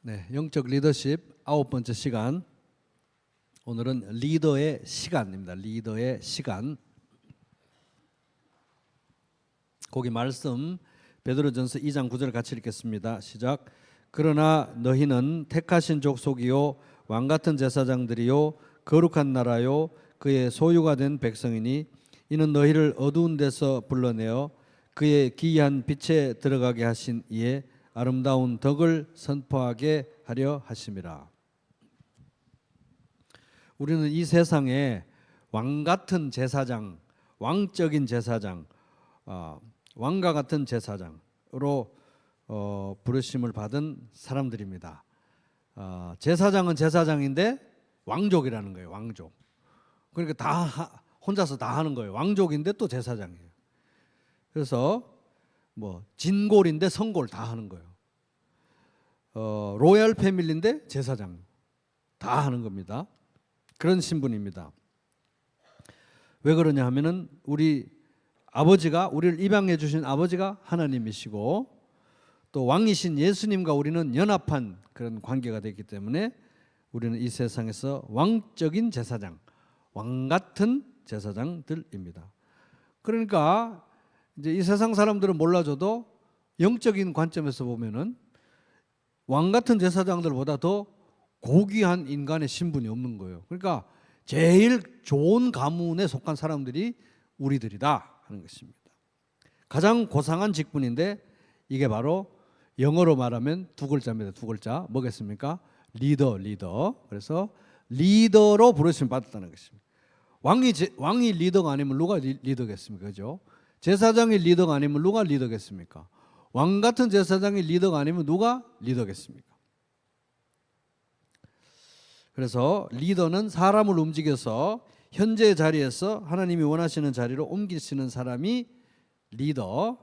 네, 영적 리더십 9번째 시간. 오늘은 리더의 시간입니다. 리더의 시간. 거기 말씀 베드로전서 2장 9절 같이 읽겠습니다. 시작. 그러나 너희는 택하신 족속이요 왕같은 제사장들이요 거룩한 나라요 그의 소유가 된 백성이니 이는 너희를 어두운 데서 불러내어 그의 기이한 빛에 들어가게 하신 이에 아름다운 덕을 선포하게 하려 하심이라. 우리는 이 세상에 왕같은 제사장, 왕적인 제사장, 왕과 같은 제사장으로 부르심을 받은 사람들입니다. 제사장은 제사장인데 왕족이라는 거예요. 왕족. 그러니까 다 혼자서 다 하는 거예요. 왕족인데 또 제사장이에요. 그래서 뭐 진골인데 성골 다 하는 거예요. 로얄 패밀리인데 제사장 다 하는 겁니다. 그런 신분입니다. 왜 그러냐 하면은 우리 아버지가 우리를 입양해 주신 아버지가 하나님이시고 또 왕이신 예수님과 우리는 연합한 그런 관계가 되기 때문에 우리는 이 세상에서 왕적인 제사장, 왕 같은 제사장들입니다. 그러니까 이제 이 세상 사람들은 몰라줘도 영적인 관점에서 보면은 왕 같은 제사장들보다 더 고귀한 인간의 신분이 없는 거예요. 그러니까 제일 좋은 가문에 속한 사람들이 우리들이다 하는 것입니다. 가장 고상한 직분인데 이게 바로 영어로 말하면 두 글자입니다. 두 글자. 뭐겠습니까? 리더. 그래서 리더로 부르심 받았다는 것입니다. 왕이 리더가 아니면 누가 리더겠습니까? 그죠? 제사장이 리더가 아니면 누가 리더겠습니까? 왕 같은 제사장이 리더가 아니면 누가 리더겠습니까? 그래서 리더는 사람을 움직여서 현재의 자리에서 하나님이 원하시는 자리로 옮기시는 사람이 리더,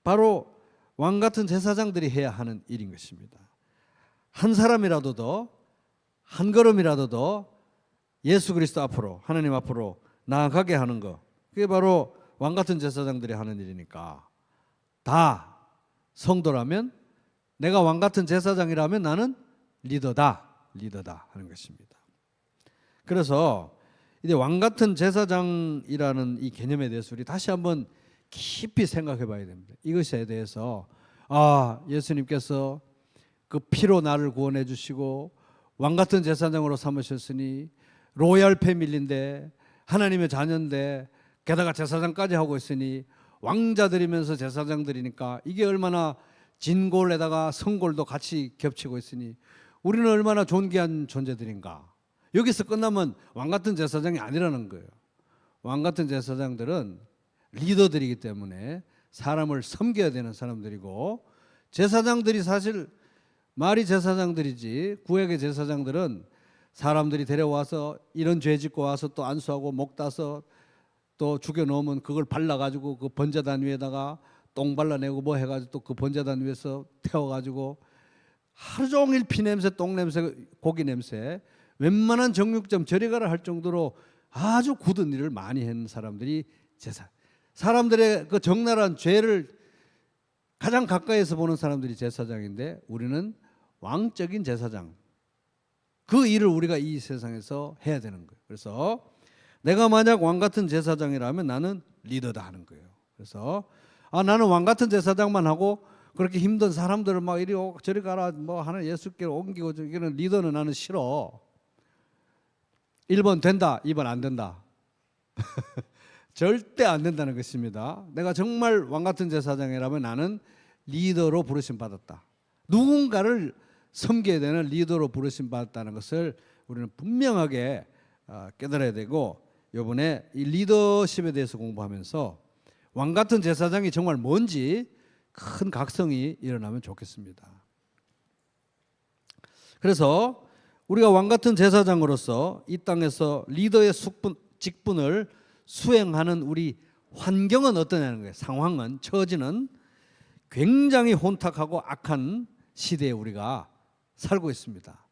바로 왕 같은 제사장들이 해야 하는 일인 것입니다. 한 사람이라도 더, 한 걸음이라도 더 예수 그리스도 앞으로, 하나님 앞으로 나아가게 하는 것, 그게 바로 왕 같은 제사장들이 하는 일이니까 다 성도라면, 내가 왕 같은 제사장이라면 나는 리더다 하는 것입니다. 그래서 이제 왕 같은 제사장이라는 이 개념에 대해서 우리 다시 한번 깊이 생각해 봐야 됩니다. 이것에 대해서 예수님께서 그 피로 나를 구원해 주시고 왕 같은 제사장으로 삼으셨으니 로얄 패밀리인데 하나님의 자녀인데 게다가 제사장까지 하고 있으니 왕자들이면서 제사장들이니까 이게 얼마나 진골에다가 성골도 같이 겹치고 있으니 우리는 얼마나 존귀한 존재들인가. 여기서 끝나면 왕 같은 제사장이 아니라는 거예요. 왕 같은 제사장들은 리더들이기 때문에 사람을 섬겨야 되는 사람들이고, 제사장들이 사실 말이 제사장들이지 구약의 제사장들은 사람들이 데려와서 이런 죄 짓고 와서 또 안수하고 목 따서 또 죽여놓으면 그걸 발라가지고 그 번제단 위에다가 똥 발라내고 뭐 해가지고 또 그 번제단 위에서 태워가지고 하루 종일 피 냄새, 똥 냄새, 고기 냄새, 웬만한 정육점 저리가라 할 정도로 아주 굳은 일을 많이 한 사람들이 사람들의 그 적나라한 죄를 가장 가까이에서 보는 사람들이 제사장인데, 우리는 왕적인 제사장, 그 일을 우리가 이 세상에서 해야 되는 거예요. 그래서 내가 만약 왕 같은 제사장이라면 나는 리더다 하는 거예요. 그래서 나는 왕 같은 제사장만 하고 그렇게 힘든 사람들을 막 이리 저리 가라 뭐 하나 예수께로 옮기고 이런 리더는 나는 싫어. 1번 된다, 2번 안 된다. 절대 안 된다는 것입니다. 내가 정말 왕 같은 제사장이라면 나는 리더로 부르심 받았다. 누군가를 섬겨야 되는 리더로 부르심 받았다는 것을 우리는 분명하게 깨달아야 되고, 이번에 이 리더십에 대해서 공부하면서 왕 같은 제사장이 정말 뭔지 큰 각성이 일어나면 좋겠습니다. 그래서 우리가 왕 같은 제사장으로서 이 땅에서 리더의 직분을 수행하는 우리 환경은 어떠냐는 거예요. 상황은, 처지는 굉장히 혼탁하고 악한 시대에 우리가 살고 있습니다.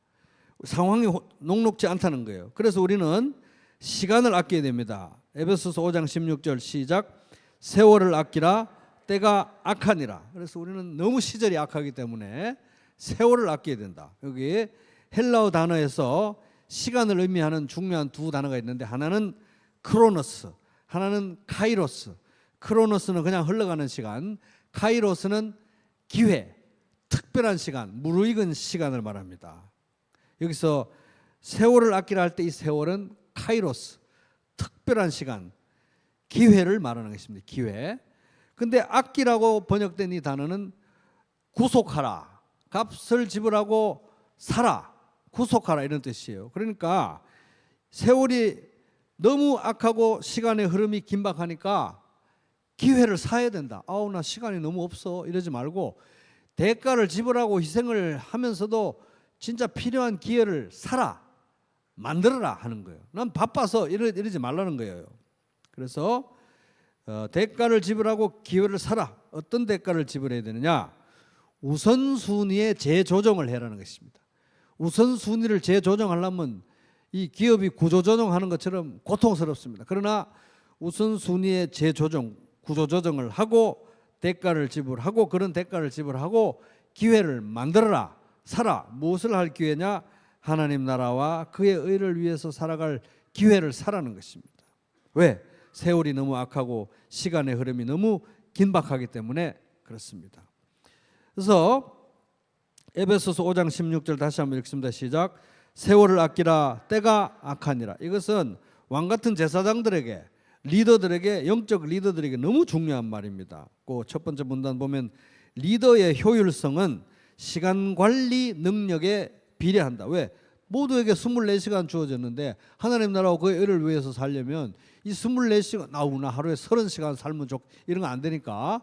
상황이 녹록지 않다는 거예요. 그래서 우리는 시간을 아껴야 됩니다. 에베소서 5장 16절 시작. 세월을 아끼라 때가 악하니라. 그래서 우리는 너무 시절이 악하기 때문에 세월을 아껴야 된다. 여기 헬라어 단어에서 시간을 의미하는 중요한 두 단어가 있는데 하나는 크로노스, 하나는 카이로스. 크로노스는 그냥 흘러가는 시간, 카이로스는 기회, 특별한 시간, 무르익은 시간을 말합니다. 여기서 세월을 아끼라 할 때 이 세월은 카이로스, 특별한 시간, 기회를 말하는 것입니다. 기회. 근데 아끼라고 번역된 이 단어는 구속하라, 값을 지불하고 살아, 구속하라 이런 뜻이에요. 그러니까 세월이 너무 악하고 시간의 흐름이 긴박하니까 기회를 사야 된다. 아우 나 시간이 너무 없어 이러지 말고 대가를 지불하고 희생을 하면서도 진짜 필요한 기회를 사라, 만들어라 하는 거예요. 난 바빠서 이러지 말라는 거예요. 그래서 대가를 지불하고 기회를 사라. 어떤 대가를 지불해야 되느냐? 우선순위의 재조정을 해라는 것입니다. 우선순위를 재조정하려면 이 기업이 구조조정하는 것처럼 고통스럽습니다. 그러나 우선순위의 재조정, 구조조정을 하고 대가를 지불하고 그런 대가를 지불하고 기회를 만들어라. 사라. 무엇을 할 기회냐? 하나님 나라와 그의 의를 위해서 살아갈 기회를 사라는 것입니다. 왜? 세월이 너무 악하고 시간의 흐름이 너무 긴박하기 때문에 그렇습니다. 그래서 에베소서 5장 16절 다시 한번 읽습니다. 시작. 세월을 아끼라 때가 악하니라. 이것은 왕같은 제사장들에게, 리더들에게, 영적 리더들에게 너무 중요한 말입니다. 그 첫 번째 문단 보면 리더의 효율성은 시간 관리 능력에 비례한다. 왜? 모두에게 24시간 주어졌는데 하나님 나라와 그의 의를 위해서 살려면 이 24시간 나오나 하루에 30시간 살면 이런 거 안 되니까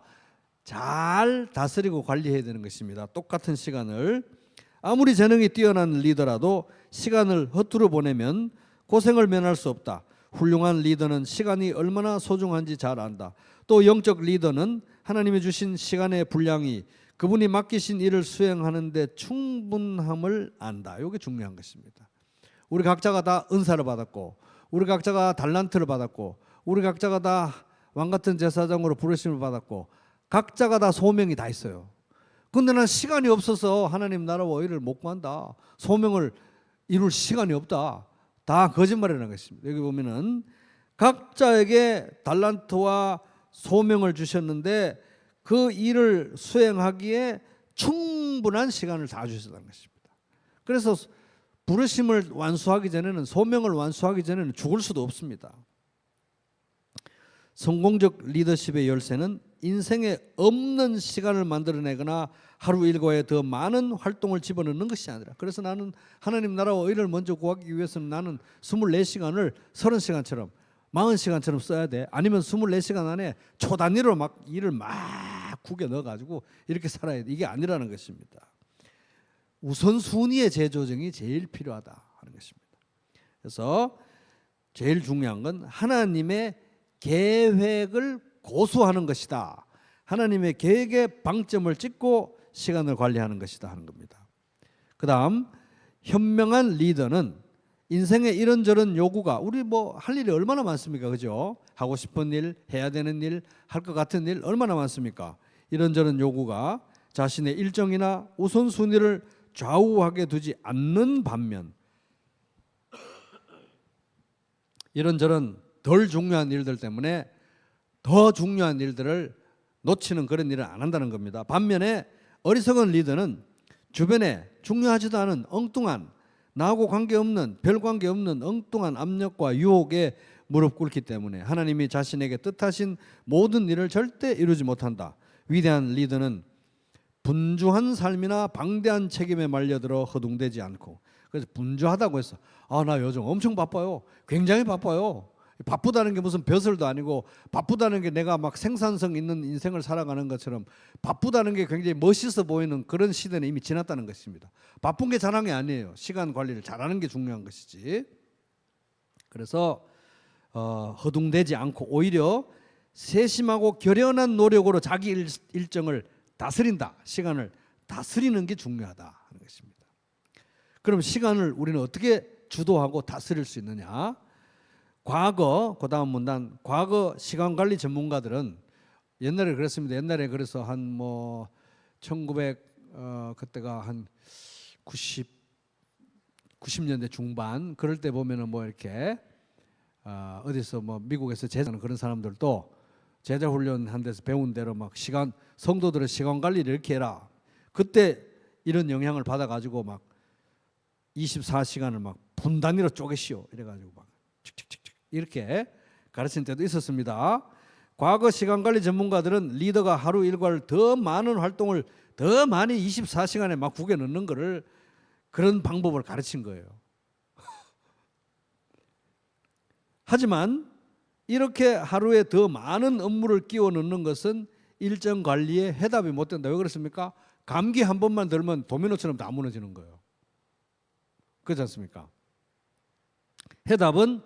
잘 다스리고 관리해야 되는 것입니다. 똑같은 시간을 아무리 재능이 뛰어난 리더라도 시간을 허투루 보내면 고생을 면할 수 없다. 훌륭한 리더는 시간이 얼마나 소중한지 잘 안다. 또 영적 리더는 하나님이 주신 시간의 분량이 그분이 맡기신 일을 수행하는 데 충분함을 안다. 이게 중요한 것입니다. 우리 각자가 다 은사를 받았고 우리 각자가 달란트를 받았고 우리 각자가 다 왕같은 제사장으로 부르심을 받았고 각자가 다 소명이 다 있어요. 근데 난 시간이 없어서 하나님 나라와 의를 못 구한다. 소명을 이룰 시간이 없다. 다 거짓말이라는 것입니다. 여기 보면은 각자에게 달란트와 소명을 주셨는데 그 일을 수행하기에 충분한 시간을 다 주셨다는 것입니다. 그래서 부르심을 완수하기 전에는, 소명을 완수하기 전에는 죽을 수도 없습니다. 성공적 리더십의 열쇠는 인생에 없는 시간을 만들어내거나 하루 일과에 더 많은 활동을 집어넣는 것이 아니라, 그래서 나는 하나님 나라와 의를 먼저 구하기 위해서는 나는 24시간을 30시간처럼 40시간처럼 써야 돼. 아니면 24시간 안에 초단위로 막 일을 막 국에 넣어가지고 이렇게 살아야 돼. 이게 아니라는 것입니다. 우선순위의 재조정이 제일 필요하다 하는 것입니다. 그래서 제일 중요한 건 하나님의 계획을 고수하는 것이다. 하나님의 계획에 방점을 찍고 시간을 관리하는 것이다 하는 겁니다. 그 다음 현명한 리더는 인생의 이런저런 요구가, 우리 뭐 할 일이 얼마나 많습니까? 그죠? 하고 싶은 일, 해야 되는 일, 할 것 같은 일 얼마나 많습니까? 이런저런 요구가 자신의 일정이나 우선순위를 좌우하게 두지 않는 반면 이런저런 덜 중요한 일들 때문에 더 중요한 일들을 놓치는 그런 일을 안 한다는 겁니다. 반면에 어리석은 리더는 주변에 중요하지도 않은 엉뚱한, 나하고 관계없는, 별 관계없는 엉뚱한 압력과 유혹에 무릎 꿇기 때문에 하나님이 자신에게 뜻하신 모든 일을 절대 이루지 못한다. 위대한 리더는 분주한 삶이나 방대한 책임에 말려들어 허둥대지 않고, 그래서 분주하다고 해서 나 요즘 엄청 바빠요. 굉장히 바빠요. 바쁘다는 게 무슨 벼슬도 아니고, 바쁘다는 게 내가 막 생산성 있는 인생을 살아가는 것처럼 바쁘다는 게 굉장히 멋있어 보이는 그런 시대는 이미 지났다는 것입니다. 바쁜 게 잘한 게 아니에요. 시간 관리를 잘하는 게 중요한 것이지. 그래서 허둥대지 않고 오히려 세심하고 결연한 노력으로 자기 일정을 다스린다. 시간을 다스리는 게 중요하다 하는 것입니다. 그럼 시간을 우리는 어떻게 주도하고 다스릴 수 있느냐? 과거, 그 다음 문단, 과거 시간관리 전문가들은 옛날에 그랬습니다. 옛날에 그래서 한 1900 그때가 한 90년대 중반 그럴 때 보면은 뭐 이렇게 어디서 뭐 미국에서 제자하는 그런 사람들도 제자 훈련한 데서 배운 대로 막 성도들의 시간 관리를 이렇게 해라. 그때 이런 영향을 받아 가지고 막 24시간을 막 분 단위로 쪼개시오 이래 가지고 막 칙칙칙칙 이렇게 가르친 때도 있었습니다. 과거 시간 관리 전문가들은 리더가 하루 일과를 더 많은 활동을 더 많이 24시간에 막 국에 넣는 거를 그런 방법을 가르친 거예요. 하지만 이렇게 하루에 더 많은 업무를 끼워 넣는 것은 일정 관리에 해답이 못 된다. 왜 그렇습니까? 감기 한 번만 들면 도미노처럼 다 무너지는 거예요. 그렇지 않습니까? 해답은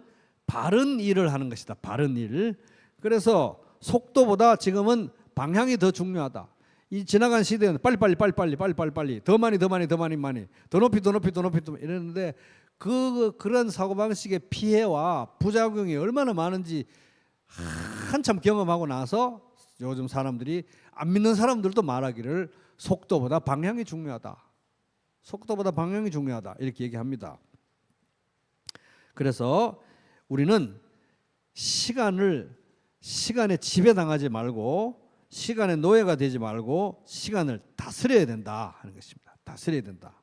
바른 일을 하는 것이다. 바른 일. 그래서 속도보다 지금은 방향이 더 중요하다. 이 지나간 시대에는 빨리 더 많이 더 높이 이랬는데 그런 사고방식의 피해와 부작용이 얼마나 많은지 한참 경험하고 나서 요즘 사람들이 안 믿는 사람들도 말하기를 속도보다 방향이 중요하다. 속도보다 방향이 중요하다. 이렇게 얘기합니다. 그래서 우리는 시간에 지배당하지 말고 시간의 노예가 되지 말고 시간을 다스려야 된다 하는 것입니다. 다스려야 된다.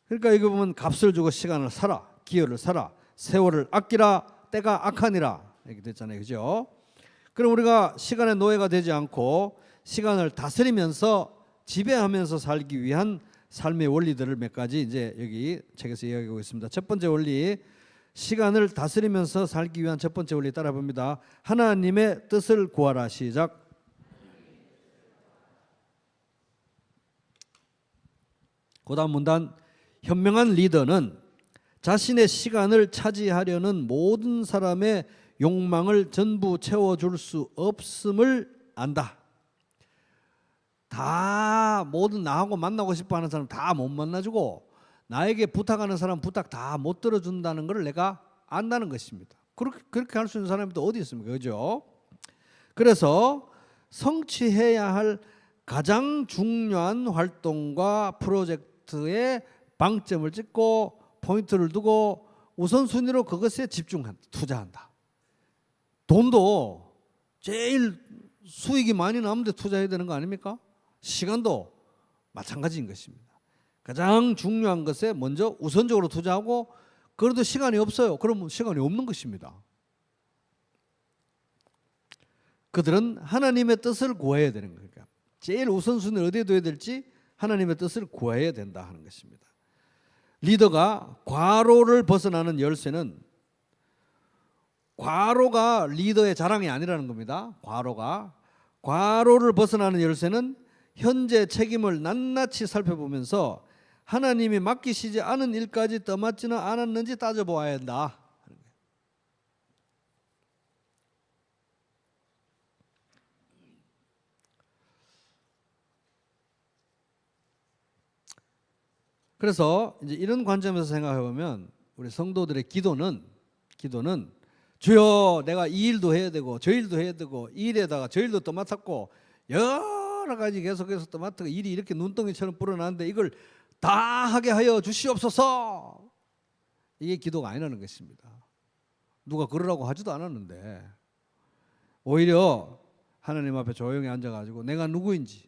그러니까 이거 보면 값을 주고 시간을 사라. 기회를 사라. 세월을 아끼라. 때가 악하니라. 이렇게 됐잖아요. 그죠? 그럼 우리가 시간의 노예가 되지 않고 시간을 다스리면서 지배하면서 살기 위한 삶의 원리들을 몇 가지 이제 여기 책에서 이야기하고 있습니다. 첫 번째 원리, 시간을 다스리면서 살기 위한 첫 번째 원리 따라 봅니다. 하나님의 뜻을 구하라. 시작. 그다음 문단, 현명한 리더는 자신의 시간을 차지하려는 모든 사람의 욕망을 전부 채워줄 수 없음을 안다. 다 모든 나하고 만나고 싶어하는 사람 다 못 만나주고 나에게 부탁하는 사람 부탁 다 못 들어준다는 걸 내가 안다는 것입니다. 그렇게 할 수 있는 사람이 또 어디 있습니까? 그죠? 그래서 성취해야 할 가장 중요한 활동과 프로젝트에 방점을 찍고 포인트를 두고 우선순위로 그것에 투자한다. 돈도 제일 수익이 많이 나는데 투자해야 되는 거 아닙니까? 시간도 마찬가지인 것입니다. 가장 중요한 것에 먼저 우선적으로 투자하고 그래도 시간이 없어요. 그러면 시간이 없는 것입니다. 그들은 하나님의 뜻을 구해야 되는 거예요. 제일 우선순위를 어디에 둬야 될지 하나님의 뜻을 구해야 된다 하는 것입니다. 리더가 과로를 벗어나는 열쇠는 과로가 리더의 자랑이 아니라는 겁니다. 과로를 벗어나는 열쇠는 현재 책임을 낱낱이 살펴보면서 하나님이 맡기시지 않은 일까지 떠맡지는 않았는지 따져보아야 한다. 그래서 이제 이런 관점에서 생각해 보면 우리 성도들의 기도는 주여 내가 이 일도 해야 되고 저 일도 해야 되고 이 일에다가 저 일도 또 맡았고 여러 가지 계속해서 또 맡고 일이 이렇게 눈덩이처럼 불어나는데 이걸 다 하게 하여 주시옵소서. 이게 기도가 아니라는 것입니다. 누가 그러라고 하지도 않았는데 오히려 하나님 앞에 조용히 앉아가지고 내가 누구인지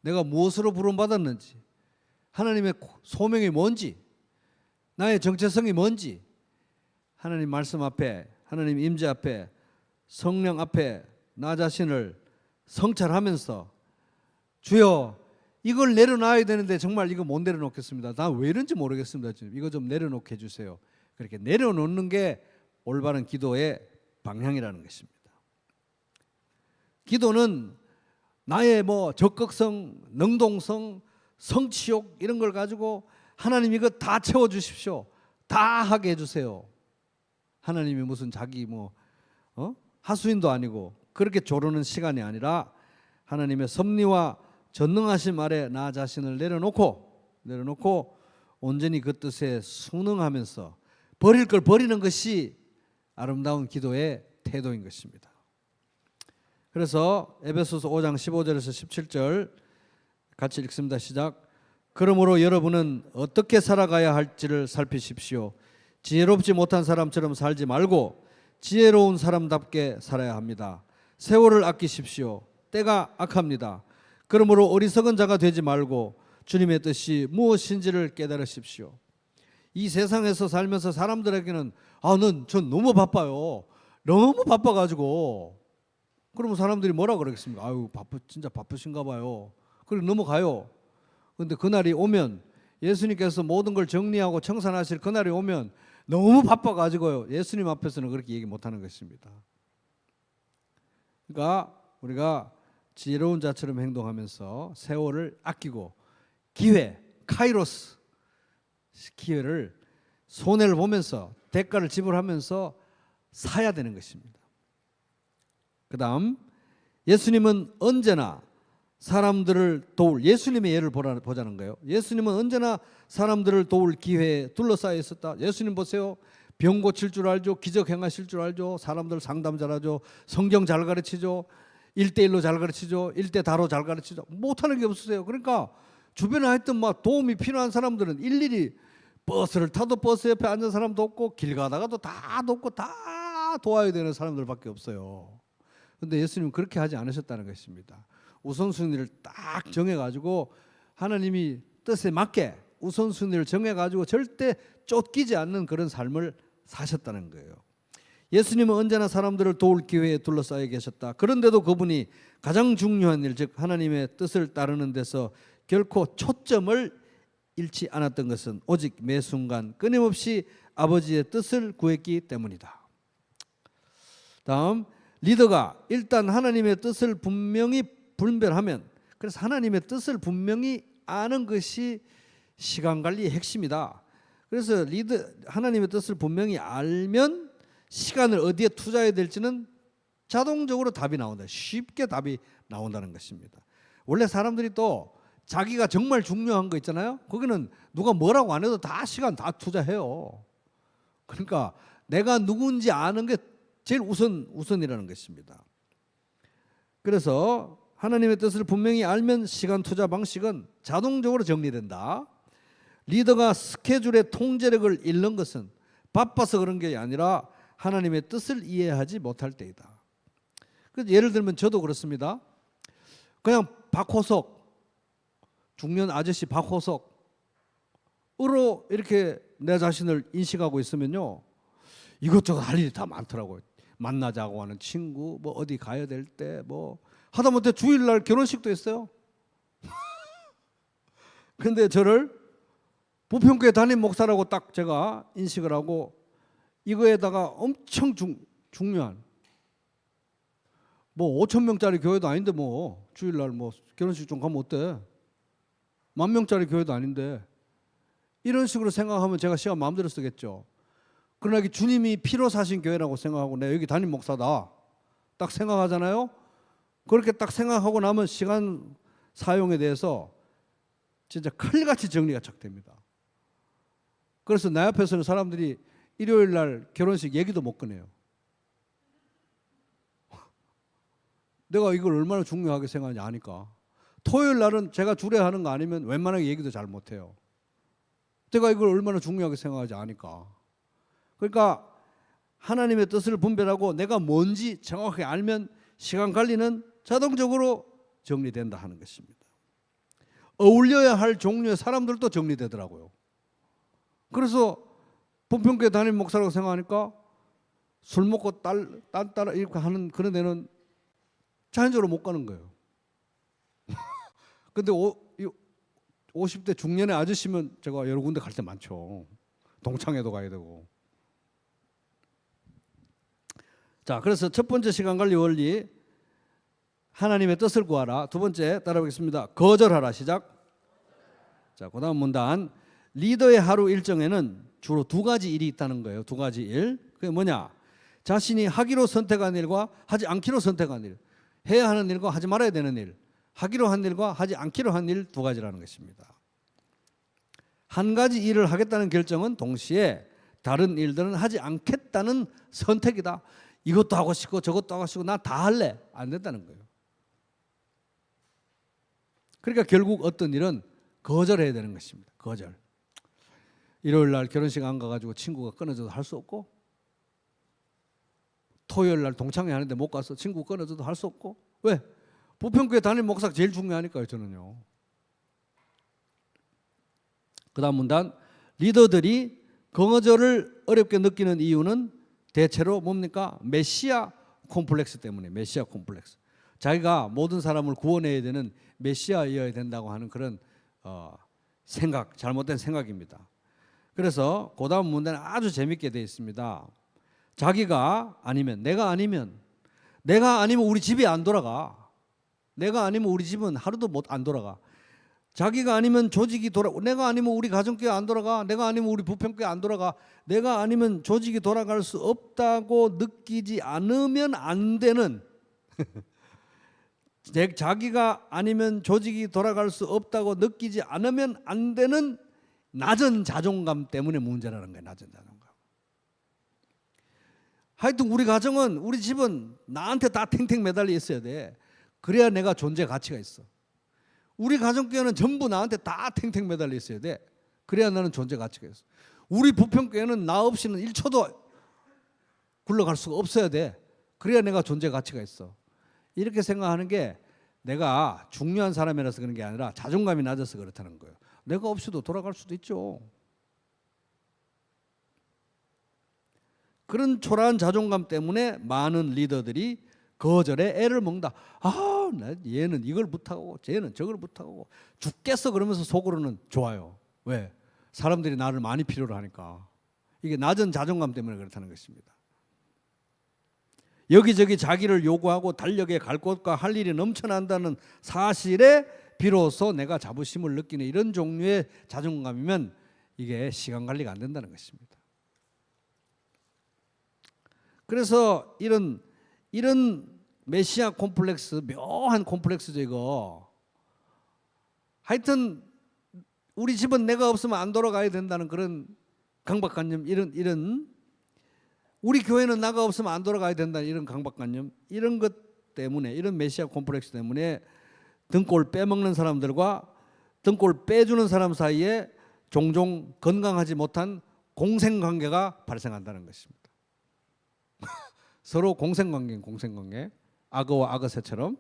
내가 무엇으로 부름받았는지 하나님의 소명이 뭔지 나의 정체성이 뭔지 하나님 말씀 앞에 하나님 임재 앞에 성령 앞에 나 자신을 성찰하면서 주여 이걸 내려놔야 되는데 정말 이거 못 내려놓겠습니다. 나 왜 이런지 모르겠습니다. 이거 좀 내려놓게 해주세요. 그렇게 내려놓는 게 올바른 기도의 방향이라는 것입니다. 기도는 나의 적극성, 능동성, 성취욕 이런 걸 가지고 하나님 이거 다 채워주십시오. 다 하게 해주세요. 하나님이 무슨 자기 하수인도 아니고 그렇게 조르는 시간이 아니라 하나님의 섭리와 전능하심 아래 나 자신을 내려놓고 온전히 그 뜻에 순응하면서 버릴 걸 버리는 것이 아름다운 기도의 태도인 것입니다. 그래서 에베소서 5장 15절에서 17절 같이 읽습니다. 시작. 그러므로 여러분은 어떻게 살아가야 할지를 살피십시오. 지혜롭지 못한 사람처럼 살지 말고 지혜로운 사람답게 살아야 합니다. 세월을 아끼십시오. 때가 악합니다. 그러므로 어리석은 자가 되지 말고 주님의 뜻이 무엇인지를 깨달으십시오. 이 세상에서 살면서 사람들에게는 전 너무 바빠요. 너무 바빠가지고. 그러면 사람들이 뭐라 그러겠습니까? 아유, 진짜 바쁘신가 봐요. 그리고 넘어가요. 그런데 그날이 오면, 예수님께서 모든 걸 정리하고 청산하실 그날이 오면 너무 바빠가지고요, 예수님 앞에서는 그렇게 얘기 못하는 것입니다. 그러니까 우리가 지혜로운 자처럼 행동하면서 세월을 아끼고 기회, 카이로스, 기회를 손해를 보면서 대가를 지불하면서 사야 되는 것입니다. 그 다음, 예수님은 언제나 사람들을 도울, 예수님의 예를 보자는 거예요. 예수님은 언제나 사람들을 도울 기회에 둘러싸여 있었다. 예수님 보세요. 병 고칠 줄 알죠. 기적 행하실 줄 알죠. 사람들 상담 잘하죠. 성경 잘 가르치죠. 1대1로 잘 가르치죠. 1대 다로 잘 가르치죠. 못하는 게 없으세요. 그러니까 주변에 하여튼 막 도움이 필요한 사람들은 일일이 버스를 타도 버스 옆에 앉은 사람도 없고 길 가다가도 다 돕고 다 도와야 되는 사람들밖에 없어요. 그런데 예수님은 그렇게 하지 않으셨다는 것입니다. 우선순위를 딱 정해가지고 하나님이 뜻에 맞게 우선순위를 정해가지고 절대 쫓기지 않는 그런 삶을 사셨다는 거예요. 예수님은 언제나 사람들을 도울 기회에 둘러싸여 계셨다. 그런데도 그분이 가장 중요한 일, 즉 하나님의 뜻을 따르는 데서 결코 초점을 잃지 않았던 것은 오직 매 순간 끊임없이 아버지의 뜻을 구했기 때문이다. 다음, 리더가 일단 하나님의 뜻을 분명히 분별하면, 그래서 하나님의 뜻을 분명히 아는 것이 시간관리의 핵심이다. 그래서 하나님의 뜻을 분명히 알면 시간을 어디에 투자해야 될지는 자동적으로 답이 나온다. 쉽게 답이 나온다는 것입니다. 원래 사람들이 또 자기가 정말 중요한 거 있잖아요. 거기는 누가 뭐라고 안 해도 다 시간 다 투자해요. 그러니까 내가 누군지 아는 게 제일 우선이라는 것입니다. 그래서 하나님의 뜻을 분명히 알면 시간 투자 방식은 자동적으로 정리된다. 리더가 스케줄의 통제력을 잃는 것은 바빠서 그런 게 아니라 하나님의 뜻을 이해하지 못할 때이다. 그래서 예를 들면 저도 그렇습니다. 그냥 박호석, 중년 아저씨 박호석으로 이렇게 내 자신을 인식하고 있으면요, 이것저것 할 일이 다 많더라고요. 만나자고 하는 친구, 뭐 어디 가야 될 때, 뭐 하다못해 주일날 결혼식도 했어요. 근데 저를 부평교회 담임 목사라고 딱 제가 인식을 하고 이거에다가 엄청 중요한, 뭐 5,000명짜리 교회도 아닌데 뭐 주일날 뭐 결혼식 좀 가면 어때? 10,000명짜리 교회도 아닌데, 이런 식으로 생각하면 제가 시간 마음대로 쓰겠죠. 그러나 이게 주님이 피로 사신 교회라고 생각하고 내가 여기 담임 목사다 딱 생각하잖아요. 그렇게 딱 생각하고 나면 시간 사용에 대해서 진짜 칼같이 정리가 착 됩니다. 그래서 내 앞에서는 사람들이 일요일 날 결혼식 얘기도 못 꺼내요. 내가 이걸 얼마나 중요하게 생각하는지 아니까. 토요일 날은 제가 주례하는 거 아니면 웬만하게 얘기도 잘 못해요. 제가 이걸 얼마나 중요하게 생각하지 아니까. 그러니까 하나님의 뜻을 분별하고 내가 뭔지 정확하게 알면 시간 관리는 자동적으로 정리된다 하는 것입니다. 어울려야 할 종류의 사람들도 정리되더라고요. 그래서 부평교회 담임 목사라고 생각하니까 술 먹고 딴 따라 이렇게 하는 그런 데는 자연적으로 못 가는 거예요. 근데 50대 중년의 아저씨면 제가 여러 군데 갈 때 많죠. 동창회도 가야 되고. 자, 그래서 첫 번째 시간 관리 원리, 하나님의 뜻을 구하라. 두 번째 따라보겠습니다. 거절하라. 시작. 자, 그다음 문단, 리더의 하루 일정에는 주로 두 가지 일이 있다는 거예요. 두 가지 일. 그게 뭐냐? 자신이 하기로 선택한 일과 하지 않기로 선택한 일, 해야 하는 일과 하지 말아야 되는 일, 하기로 한 일과 하지 않기로 한 일, 두 가지라는 것입니다. 한 가지 일을 하겠다는 결정은 동시에 다른 일들은 하지 않겠다는 선택이다. 이것도 하고 싶고 저것도 하고 싶고 나 다 할래. 안 된다는 거예요. 그러니까 결국 어떤 일은 거절해야 되는 것입니다. 거절. 일요일 날 결혼식 안 가가지고 친구가 끊어져도 할 수 없고, 토요일 날 동창회 하는데 못 가서 친구 끊어져도 할 수 없고. 왜? 부평교회 담임 목사가 제일 중요하니까요. 저는요. 그 다음 문단, 리더들이 거절을 어렵게 느끼는 이유는 대체로 뭡니까? 메시아 콤플렉스 때문에. 메시아 콤플렉스. 자기가 모든 사람을 구원해야 되는 메시아여야 된다고 하는 그런 생각, 잘못된 생각입니다. 그래서 그 다음 문단은 아주 재밌게 되어 있습니다. 자기가 아니면, 내가 아니면 우리 집이 안 돌아가. 내가 아니면 우리 집은 하루도 안 돌아가. 자기가 아니면 조직이 내가 아니면 우리 가정교회 안 돌아가. 내가 아니면 우리 부평교회 안 돌아가. 내가 아니면 조직이 돌아갈 수 없다고 느끼지 않으면 안 되는 자기가 아니면 조직이 돌아갈 수 없다고 느끼지 않으면 안 되는 낮은 자존감 때문에 문제라는 거예요. 낮은 자존감. 하여튼 우리 가정은, 우리 집은 나한테 다 탱탱 매달려 있어야 돼. 그래야 내가 존재 가치가 있어. 우리 가정교회는 전부 나한테 다 탱탱 매달려 있어야 돼. 그래야 나는 존재 가치가 있어. 우리 부평교회는 나 없이는 1초도 굴러갈 수가 없어야 돼. 그래야 내가 존재 가치가 있어. 이렇게 생각하는 게 내가 중요한 사람이라서 그런 게 아니라 자존감이 낮아서 그렇다는 거예요. 내가 없이도 돌아갈 수도 있죠. 그런 초라한 자존감 때문에 많은 리더들이 거절에 애를 먹는다. 아, 얘는 이걸 못하고 쟤는 저걸 못하고 죽겠어 그러면서 속으로는 좋아요. 왜? 사람들이 나를 많이 필요로 하니까. 이게 낮은 자존감 때문에 그렇다는 것입니다. 여기저기 자기를 요구하고 달력에 갈 곳과 할 일이 넘쳐난다는 사실에 비로소 내가 자부심을 느끼는 이런 종류의 자존감이면 이게 시간 관리가 안 된다는 것입니다. 그래서 이런 메시아 콤플렉스, 묘한 콤플렉스죠 이거. 하여튼 우리 집은 내가 없으면 안 돌아가야 된다는 그런 강박관념, 이런 우리 교회는 나가 없으면 안 돌아가야 된다는 이런 강박관념, 이런 것 때문에, 이런 메시아 콤플렉스 때문에 등골 빼먹는 사람들과 등골 빼주는 사람 사이에 종종 건강하지 못한 공생관계가 발생한다는 것입니다. 서로 공생관계. 악어와 악어새처럼.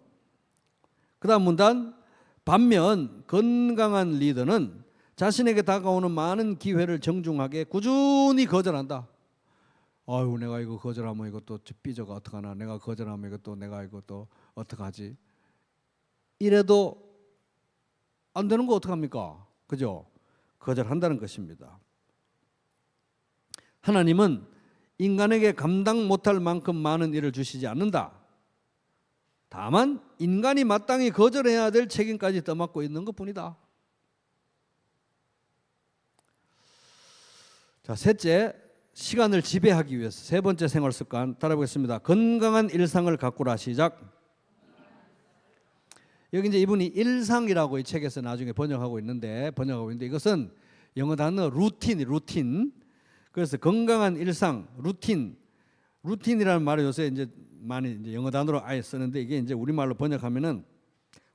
그 다음 문단, 반면 건강한 리더는 자신에게 다가오는 많은 기회를 정중하게 꾸준히 거절한다. 아유, 내가 이거 거절하면 이것도 삐져가 어떡하나. 내가 거절하면 이것도 내가 이것도 어떡하지. 이래도 안 되는 거 어떡합니까? 그죠? 거절한다는 것입니다. 하나님은 인간에게 감당 못할 만큼 많은 일을 주시지 않는다. 다만 인간이 마땅히 거절해야 될 책임까지 떠맡고 있는 것뿐이다. 자, 셋째, 시간을 지배하기 위해서 세 번째 생활 습관 따라보겠습니다. 건강한 일상을 가꾸라. 시작. 여기 이제 이분이 일상이라고 이 책에서 나중에 번역하고 있는데 이것은 영어 단어 루틴. 그래서 건강한 일상, 루틴이라는 말을 요새 이제 많이 이제 영어 단어로 아예 쓰는데 이게 이제 우리말로 번역하면은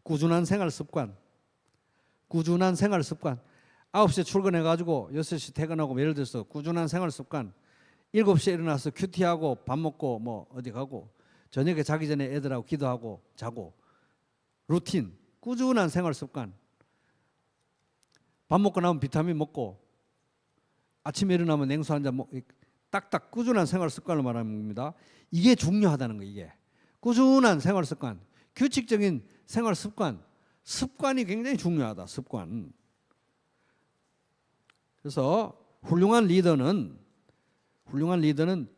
꾸준한 생활 습관. 9시에 출근해 가지고 6시 퇴근하고, 예를 들어서 꾸준한 생활 습관. 7시에 일어나서 큐티하고 밥 먹고 뭐 어디 가고, 저녁에 자기 전에 애들하고 기도하고 자고. 루틴, 꾸준한 생활 습관. 밥 먹고 나면 비타민 먹고, 아침에 일어나면 냉수 한 잔 먹고, 딱딱 꾸준한 생활 습관을 말하는 겁니다. 이게 중요하다는 거예요. 이게 꾸준한 생활 습관, 규칙적인 생활 습관이 굉장히 중요하다. 습관. 그래서 훌륭한 리더는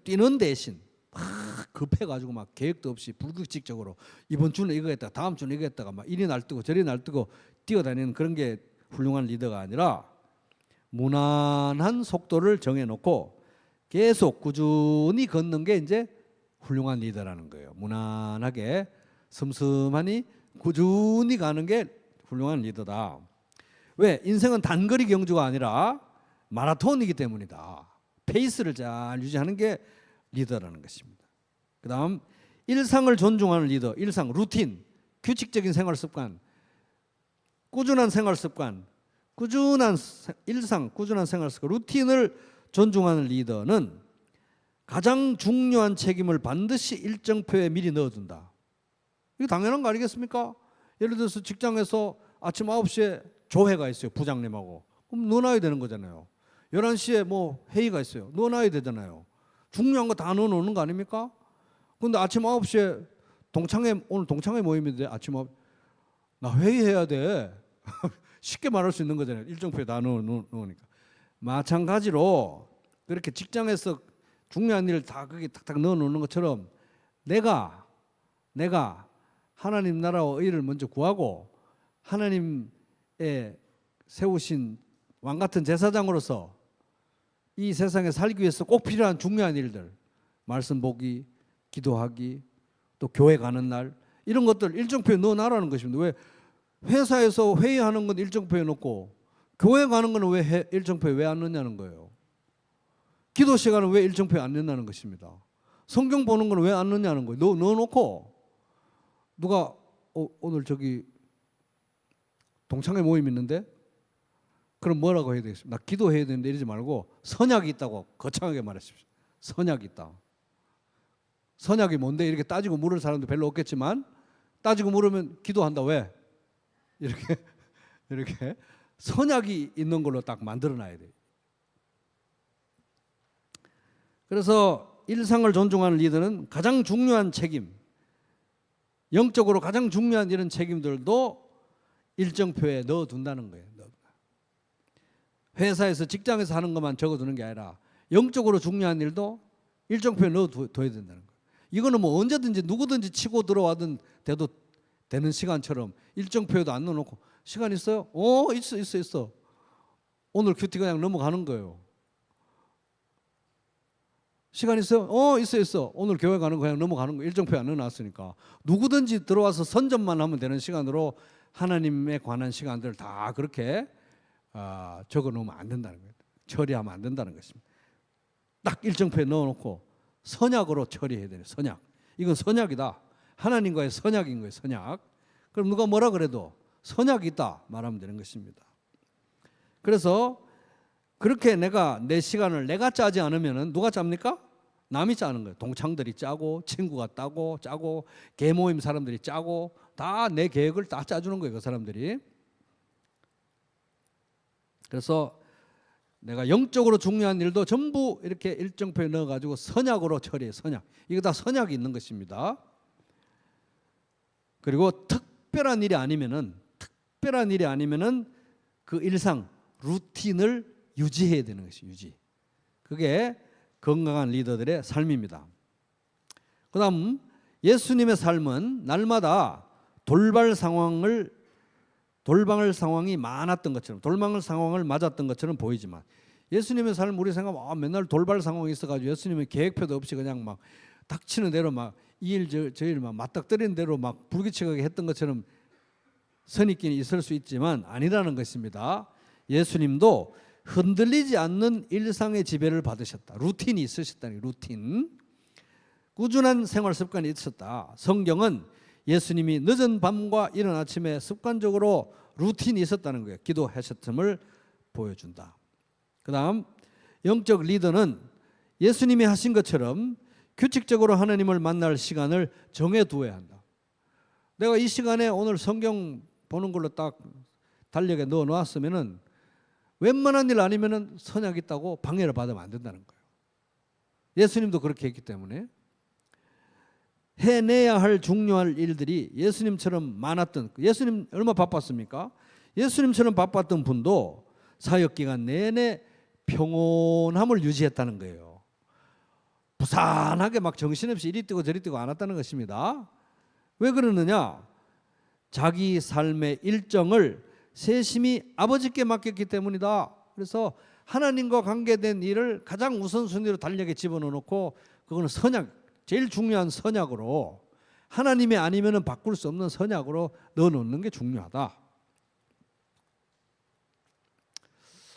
뛰는 대신 막 급해가지고 막 계획도 없이 불규칙적으로 이번 주는 이거 했다가 다음 주는 이거 했다가 막 이리 날뛰고 저리 날뛰고 뛰어다니는 그런 게 훌륭한 리더가 아니라, 무난한 속도를 정해놓고 계속 꾸준히 걷는 게 이제 훌륭한 리더라는 거예요. 무난하게 슴슴하니 꾸준히 가는 게 훌륭한 리더다. 왜? 인생은 단거리 경주가 아니라 마라톤이기 때문이다. 페이스를 잘 유지하는 게 리더라는 것입니다. 그 다음, 일상을 존중하는 리더. 일상, 루틴, 규칙적인 생활 습관. 꾸준한 생활 습관, 꾸준한 일상, 꾸준한 생활 습관, 루틴을 존중하는 리더는 가장 중요한 책임을 반드시 일정표에 미리 넣어둔다. 이거 당연한 거 아니겠습니까? 예를 들어서 직장에서 아침 9시에 조회가 있어요. 부장님하고. 그럼 넣어놔야 되는 거잖아요. 11시에 뭐 회의가 있어요. 넣어놔야 되잖아요. 중요한 거 다 넣어놓는 거 아닙니까? 근데 아침 9시에 오늘 동창회 모임인데 아침 9시 나 회의해야 돼. 쉽게 말할 수 있는 거잖아요. 일정표에 다 넣으니까. 마찬가지로 그렇게 직장에서 중요한 일을 다 거기 탁탁 넣어놓는 것처럼 내가 하나님 나라와 의를 먼저 구하고 하나님의 세우신 왕 같은 제사장으로서 이 세상에 살기 위해서 꼭 필요한 중요한 일들, 말씀 보기, 기도하기, 또 교회 가는 날 이런 것들 일정표에 넣어놔라는 것입니다. 왜 회사에서 회의하는 건 일정표에 넣고 교회 가는 건 왜 일정표에 왜 안 넣냐는 거예요. 기도 시간은 왜 일정표에 안 넣냐는 것입니다. 성경 보는 건 왜 안 넣냐는 거예요. 넣어놓고 누가 오늘 저기 동창회 모임 있는데 그럼 뭐라고 해야 되겠습니까? 나 기도해야 되는데 이러지 말고 선약이 있다고 거창하게 말하십시오. 선약이 있다. 선약이 뭔데? 이렇게 따지고 물을 사람도 별로 없겠지만 따지고 물으면 기도한다. 왜? 이렇게 선약이 있는 걸로 딱 만들어놔야 돼요. 그래서 일상을 존중하는 리더는 가장 중요한 책임, 영적으로 가장 중요한 이런 책임들도 일정표에 넣어둔다는 거예요. 회사에서 직장에서 하는 것만 적어두는 게 아니라 영적으로 중요한 일도 일정표에 넣어둬야 된다는 거예요. 이거는 뭐 언제든지 누구든지 치고 들어와든 돼도 되는 시간처럼 일정표에도 안 넣어놓고 시간 있어요? 있어. 오늘 큐티 그냥 넘어가는 거예요. 시간 있어요? 있어. 오늘 교회 가는 거 그냥 넘어가는 거. 일정표에 안 넣어놨으니까. 누구든지 들어와서 선전만 하면 되는 시간으로 하나님에 관한 시간들을 다 그렇게 적어놓으면 안 된다는 거예요. 처리하면 안 된다는 것입니다. 딱 일정표에 넣어놓고 선약으로 처리해야 돼요. 선약. 이건 선약이다. 하나님과의 선약인 거예요. 선약. 그럼 누가 뭐라 그래도 선약이 있다 말하면 되는 것입니다. 그래서 그렇게 내 시간을 내가 짜지 않으면 누가 짭니까? 남이 짜는 거예요. 동창들이 짜고 친구가 짜고 개모임 사람들이 짜고 다 내 계획을 다 짜주는 거예요. 그 사람들이. 그래서 내가 영적으로 중요한 일도 전부 이렇게 일정표에 넣어가지고 선약으로 처리해. 선약. 이거 다 선약이 있는 것입니다. 그리고 특별한 일이 아니면은 그 일상 루틴을 유지해야 되는 것이 유지. 그게 건강한 리더들의 삶입니다. 그다음 예수님의 삶은 날마다 돌발 상황이 많았던 것처럼 돌발 상황을 맞았던 것처럼 보이지만 예수님의 삶 우리 생각하면 맨날 돌발 상황이 있어가지고 예수님은 계획표도 없이 그냥 막 닥치는 대로 막 이 일 저 일 막 맞닥뜨리는 대로 막 불규칙하게 했던 것처럼 선입견이 있을 수 있지만 아니라는 것입니다. 예수님도 흔들리지 않는 일상의 지배를 받으셨다. 루틴이 있으셨다니 루틴. 꾸준한 생활 습관이 있었다. 성경은 예수님이 늦은 밤과 이른 아침에 습관적으로 루틴이 있었다는 거예요. 기도하셨음을 보여준다. 그 다음 영적 리더는 예수님이 하신 것처럼 규칙적으로 하나님을 만날 시간을 정해두어야 한다. 내가 이 시간에 오늘 성경 보는 걸로 딱 달력에 넣어놓았으면은 웬만한 일 아니면은 선약이 있다고 방해를 받으면 안 된다는 거예요. 예수님도 그렇게 했기 때문에 해내야 할 중요한 일들이 예수님처럼 많았던, 예수님 얼마나 바빴습니까? 예수님처럼 바빴던 분도 사역기간 내내 평온함을 유지했다는 거예요. 부산하게 막 정신없이 이리 뛰고 저리 뛰고 안 왔다는 것입니다. 왜 그러느냐? 자기 삶의 일정을 세심히 아버지께 맡겼기 때문이다. 그래서 하나님과 관계된 일을 가장 우선순위로 달력에 집어넣고 그거는 선약, 제일 중요한 선약으로 하나님이 아니면은 바꿀 수 없는 선약으로 넣어놓는 게 중요하다.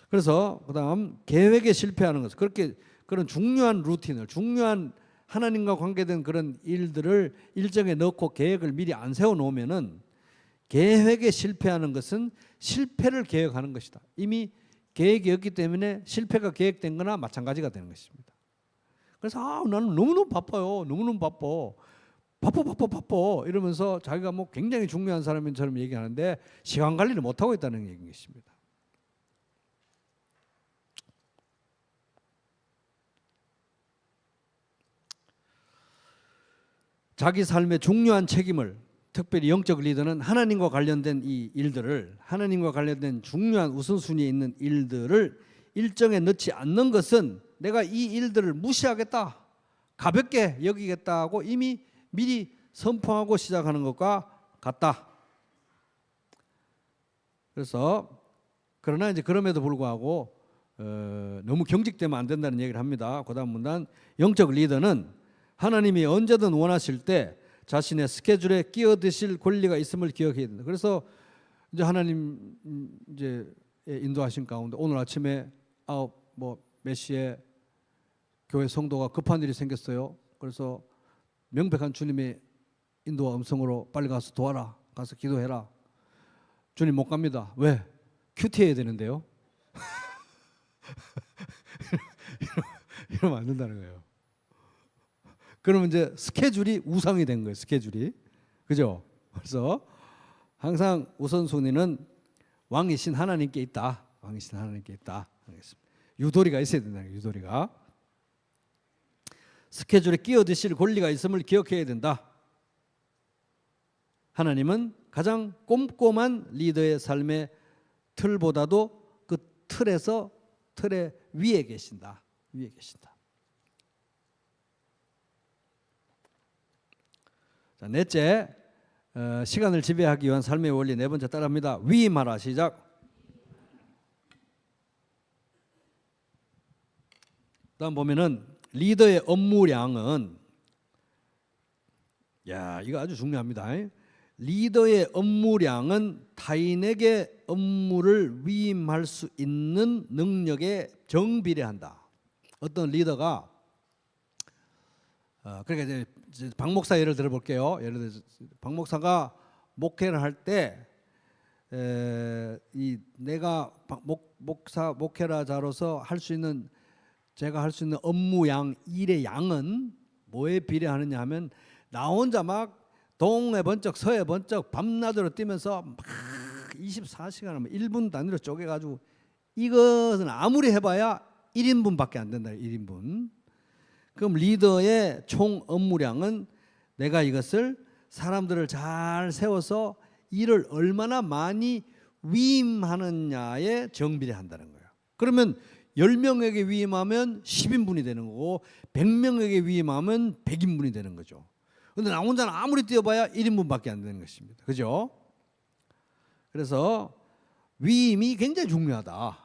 그래서 그다음 계획에 실패하는 것, 그렇게 그런 중요한 루틴을, 중요한 하나님과 관계된 그런 일들을 일정에 넣고 계획을 미리 안 세워놓으면은 계획에 실패하는 것은 실패를 계획하는 것이다. 이미 계획이 없기 때문에 실패가 계획된 거나 마찬가지가 되는 것입니다. 그래서 나는 너무너무 바빠요. 너무너무 바빠 이러면서 자기가 뭐 굉장히 중요한 사람인처럼 얘기하는데 시간 관리를 못하고 있다는 얘기인 것입니다. 자기 삶의 중요한 책임을, 특별히 영적 리더는 하나님과 관련된 이 일들을, 하나님과 관련된 중요한 우선순위에 있는 일들을 일정에 넣지 않는 것은 내가 이 일들을 무시하겠다, 가볍게 여기겠다고 이미 미리 선포하고 시작하는 것과 같다. 그래서 그러나 이제 그럼에도 불구하고 너무 경직되면 안 된다는 얘기를 합니다. 그다음 문단, 영적 리더는 하나님이 언제든 원하실 때 자신의 스케줄에 끼어드실 권리가 있음을 기억해야 된다. 그래서 이제 하나님 이제 인도하신 가운데 오늘 아침에 몇 시에 교회 성도가 급한 일이 생겼어요. 그래서 명백한 주님의 인도와 음성으로 빨리 가서 도와라, 가서 기도해라. 주님 못 갑니다. 왜? 큐티 해야 되는데요. 이러면 안 된다는 거예요. 그러면 이제 스케줄이 우상이 된 거예요. 스케줄이. 그죠? 그래서 항상 우선순위는 왕이신 하나님께 있다. 왕이신 하나님께 있다. 유도리가 있어야 된다는 거예요. 유도리가. 스케줄에 끼어드실 권리가 있음을 기억해야 된다. 하나님은 가장 꼼꼼한 리더의 삶의 틀보다도 그 틀의 위에 계신다. 위에 계신다. 자, 넷째, 시간을 지배하기 위한 삶의 원리 네 번째 따라합니다. 위임하라. 시작. 다음 보면은 리더의 업무량은, 이거 아주 중요합니다. 리더의 업무량은 타인에게 업무를 위임할 수 있는 능력에 정비례한다. 어떤 리더가 그러니까 이제 박 목사 예를 들어 볼게요. 예를 들어서 박 목사가 목회를 할 때 내가 목회자로서 제가 할 수 있는 업무량, 일의 양은 뭐에 비례하느냐 하면, 나 혼자 막 동해 번쩍 서해 번쩍 밤낮으로 뛰면서 막 24시간 1분 단위로 쪼개가지고, 이것은 아무리 해봐야 1인분밖에 안 된다. 1인분. 그럼 리더의 총 업무량은 내가 이것을 사람들을 잘 세워서 일을 얼마나 많이 위임하느냐에 정비례한다는 거예요. 그러면 10명에게 위임하면 10인분이 되는 거고 100명에게 위임하면 100인분이 되는 거죠. 그런데 나 혼자는 아무리 뛰어봐야 1인분밖에 안 되는 것입니다. 그죠? 그래서 위임이 굉장히 중요하다.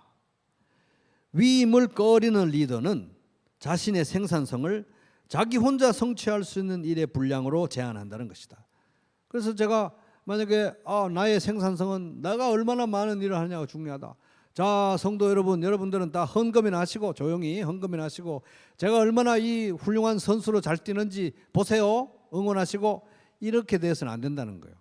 위임을 꺼리는 리더는 자신의 생산성을 자기 혼자 성취할 수 있는 일의 분량으로 제한한다는 것이다. 그래서 제가 만약에 나의 생산성은 내가 얼마나 많은 일을 하냐가 중요하다. 자, 성도 여러분들은 다 헌금이나 하시고, 조용히 헌금이나 하시고, 제가 얼마나 이 훌륭한 선수로 잘 뛰는지 보세요. 응원하시고. 이렇게 돼서는 안 된다는 거예요.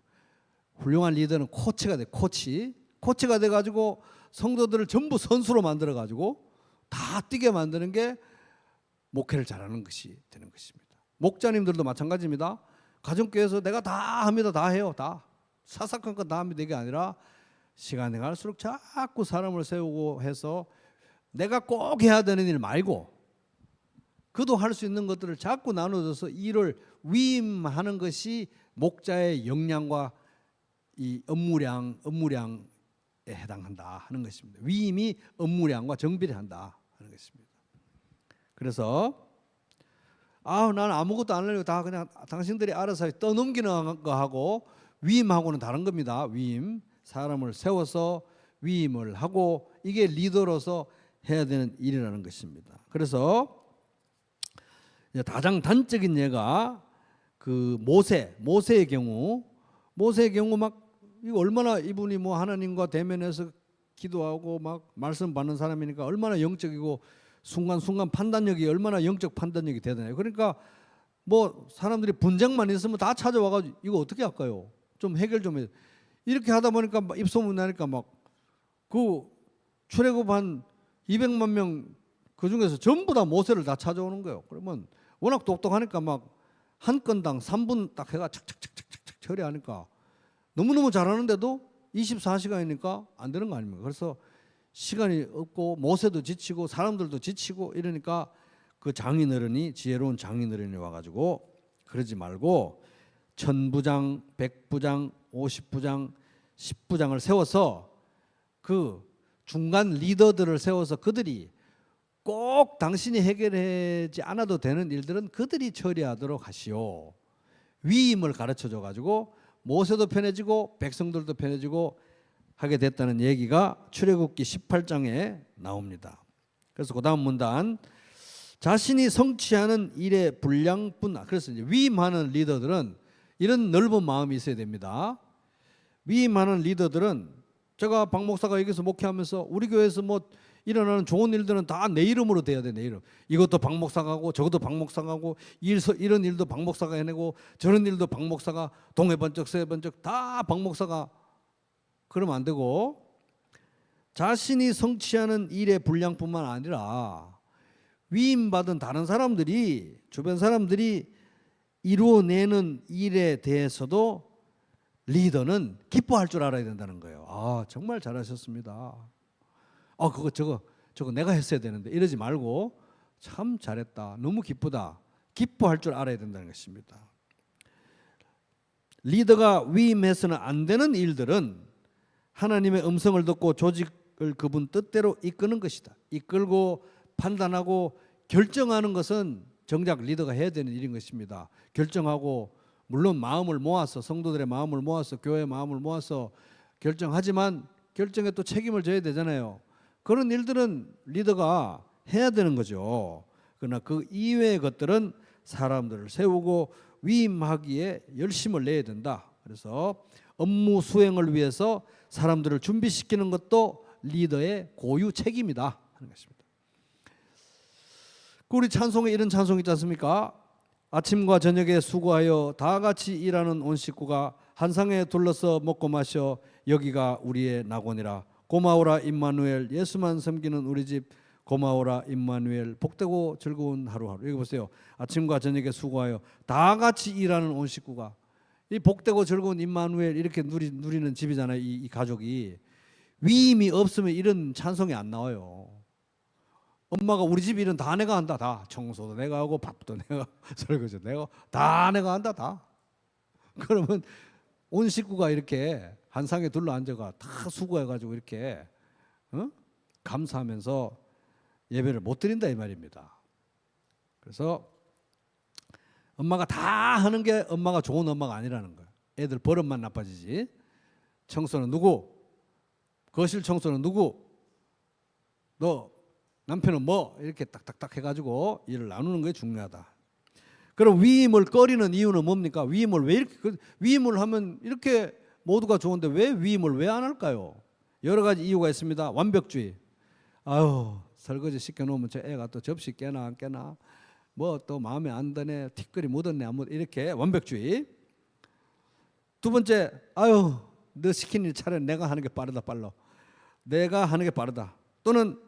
훌륭한 리더는 코치가 돼. 코치가 돼가지고 성도들을 전부 선수로 만들어가지고 다 뛰게 만드는 게 목회를 잘하는 것이 되는 것입니다. 목자님들도 마찬가지입니다. 가정교회에서 내가 다 합니다. 다 해요. 다. 사사건 건 다 합니다. 이게 아니라 시간이 갈수록 자꾸 사람을 세우고 해서 내가 꼭 해야 되는 일 말고 그도 할 수 있는 것들을 자꾸 나눠줘서 일을 위임하는 것이 목자의 역량과 이 업무량에 해당한다 하는 것입니다. 위임이 업무량과 정비례한다 하는 것입니다. 그래서 나는 아무것도 안 하려고 다 그냥 당신들이 알아서 떠넘기는 거 하고, 위임하고는 다른 겁니다. 위임, 사람을 세워서 위임을 하고, 이게 리더로서 해야 되는 일이라는 것입니다. 그래서 가장 단적인 예가 그 모세의 경우 막 이거 얼마나 이분이 뭐 하나님과 대면해서 기도하고 막 말씀 받는 사람이니까 얼마나 영적이고 순간순간 판단력이 얼마나 영적 판단력이 대단해요. 그러니까 뭐 사람들이 분쟁만 있으면 다 찾아와가지고 이거 어떻게 할까요? 좀 해결 좀 해. 이렇게 하다 보니까 막 입소문 나니까 막 그 출애굽 한 200만 명 그 중에서 전부 다 모세를 다 찾아오는 거예요. 그러면 워낙 똑똑하니까 막 한 건당 3분 딱 해가 착착착착착 처리하니까 너무너무 잘하는데도 24시간이니까 안 되는 거 아닙니까? 그래서 시간이 없고 모세도 지치고 사람들도 지치고 이러니까 그 장인어른이, 지혜로운 장인어른이 와가지고 그러지 말고 1000부장, 100부장, 50부장, 10부장을 세워서 그 중간 리더들을 세워서 그들이 꼭 당신이 해결하지 않아도 되는 일들은 그들이 처리하도록 하시오. 위임을 가르쳐줘 가지고 모세도 편해지고 백성들도 편해지고 하게 됐다는 얘기가 출애굽기 18장에 나옵니다. 그래서 그 다음 문단, 자신이 성취하는 일의 분량뿐. 그래서 이제 위임하는 리더들은 이런 넓은 마음이 있어야 됩니다. 위임하는 리더들은, 제가 박 목사가 여기서 목회하면서 우리 교회에서 뭐 일어나는 좋은 일들은 다 내 이름으로 돼야 돼. 내 이름. 이것도 박 목사가 하고 저것도 박 목사가 하고 이런 일도 박 목사가 해내고 저런 일도 박 목사가 동해번쩍 서해번쩍 다 박 목사가. 그러면 안 되고 자신이 성취하는 일의 분량뿐만 아니라 위임받은 다른 사람들이, 주변 사람들이 이루어내는 일에 대해서도 리더는 기뻐할 줄 알아야 된다는 거예요. 아, 정말 잘하셨습니다. 저거 내가 했어야 되는데 이러지 말고 참 잘했다, 너무 기쁘다, 기뻐할 줄 알아야 된다는 것입니다. 리더가 위임해서는 안 되는 일들은 하나님의 음성을 듣고 조직을 그분 뜻대로 이끄는 것이다. 이끌고 판단하고 결정하는 것은 정작 리더가 해야 되는 일인 것입니다. 결정하고, 물론 마음을 모아서, 성도들의 마음을 모아서, 교회의 마음을 모아서 결정하지만 결정에 또 책임을 져야 되잖아요. 그런 일들은 리더가 해야 되는 거죠. 그러나 그 이외의 것들은 사람들을 세우고 위임하기에 열심을 내야 된다. 그래서 업무 수행을 위해서 사람들을 준비시키는 것도 리더의 고유 책임이다 하는 것입니다. 우리 찬송에 이런 찬송이 있지 않습니까? 아침과 저녁에 수고하여 다 같이 일하는 온 식구가 한 상에 둘러서 먹고 마셔 여기가 우리의 낙원이라. 고마워라 임마누엘, 예수만 섬기는 우리 집 고마워라 임마누엘, 복되고 즐거운 하루하루. 여기 보세요. 아침과 저녁에 수고하여 다 같이 일하는 온 식구가, 이 복되고 즐거운 임마누엘 이렇게 누리는 집이잖아요. 이 가족이. 위임이 없으면 이런 찬송이 안 나와요. 엄마가 우리 집 일은 다 내가 한다. 다 청소도 내가 하고 밥도 내가 설거지도 내가 다 내가 한다. 다. 그러면 온 식구가 이렇게 한 상에 둘러 앉아가 다 수고해가지고 이렇게 감사하면서 예배를 못 드린다 이 말입니다. 그래서 엄마가 다 하는 게 엄마가 좋은 엄마가 아니라는 거예요. 애들 버릇만 나빠지지. 청소는 누구? 거실 청소는 누구? 너 남편은 뭐? 이렇게 딱딱딱 해가지고 일을 나누는 게 중요하다. 그럼 위임을 꺼리는 이유는 뭡니까? 위임을 왜 이렇게, 위임을 하면 이렇게 모두가 좋은데 왜 위임을 왜 안 할까요? 여러 가지 이유가 있습니다. 완벽주의. 아유, 설거지 시켜놓으면 저 애가 또 접시 깨나 안 깨나, 뭐 또 마음에 안 드네, 티끌이 묻었네 안 묻었네, 이렇게 완벽주의. 두 번째, 아유, 너 시킨 일 차라리 내가 하는 게 빠르다, 빨라. 내가 하는 게 빠르다. 또는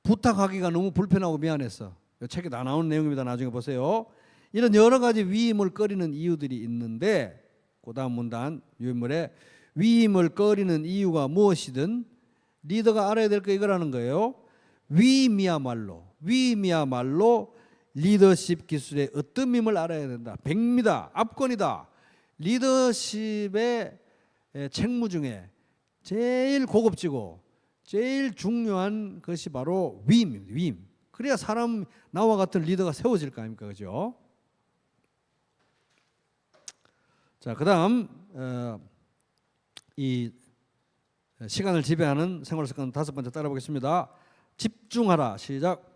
부탁하기가 너무 불편하고 미안했어. 책에 다 나오는 내용입니다. 나중에 보세요. 이런 여러 가지 위임을 꺼리는 이유들이 있는데, 그 다음 문단 유인물에 위임을 꺼리는 이유가 무엇이든 리더가 알아야 될 거 이거라는 거예요. 위임이야말로 리더십 기술의 으뜸임을 알아야 된다. 백미다, 압권이다. 리더십의 책무 중에 제일 고급지고 제일 중요한 것이 바로 위임입니다. 위임. 그래야 사람, 나와 같은 리더가 세워질 거 아닙니까, 그죠? 자, 그다음 이 시간을 지배하는 생활 습관 다섯 번째 따라 보겠습니다. 집중하라. 시작.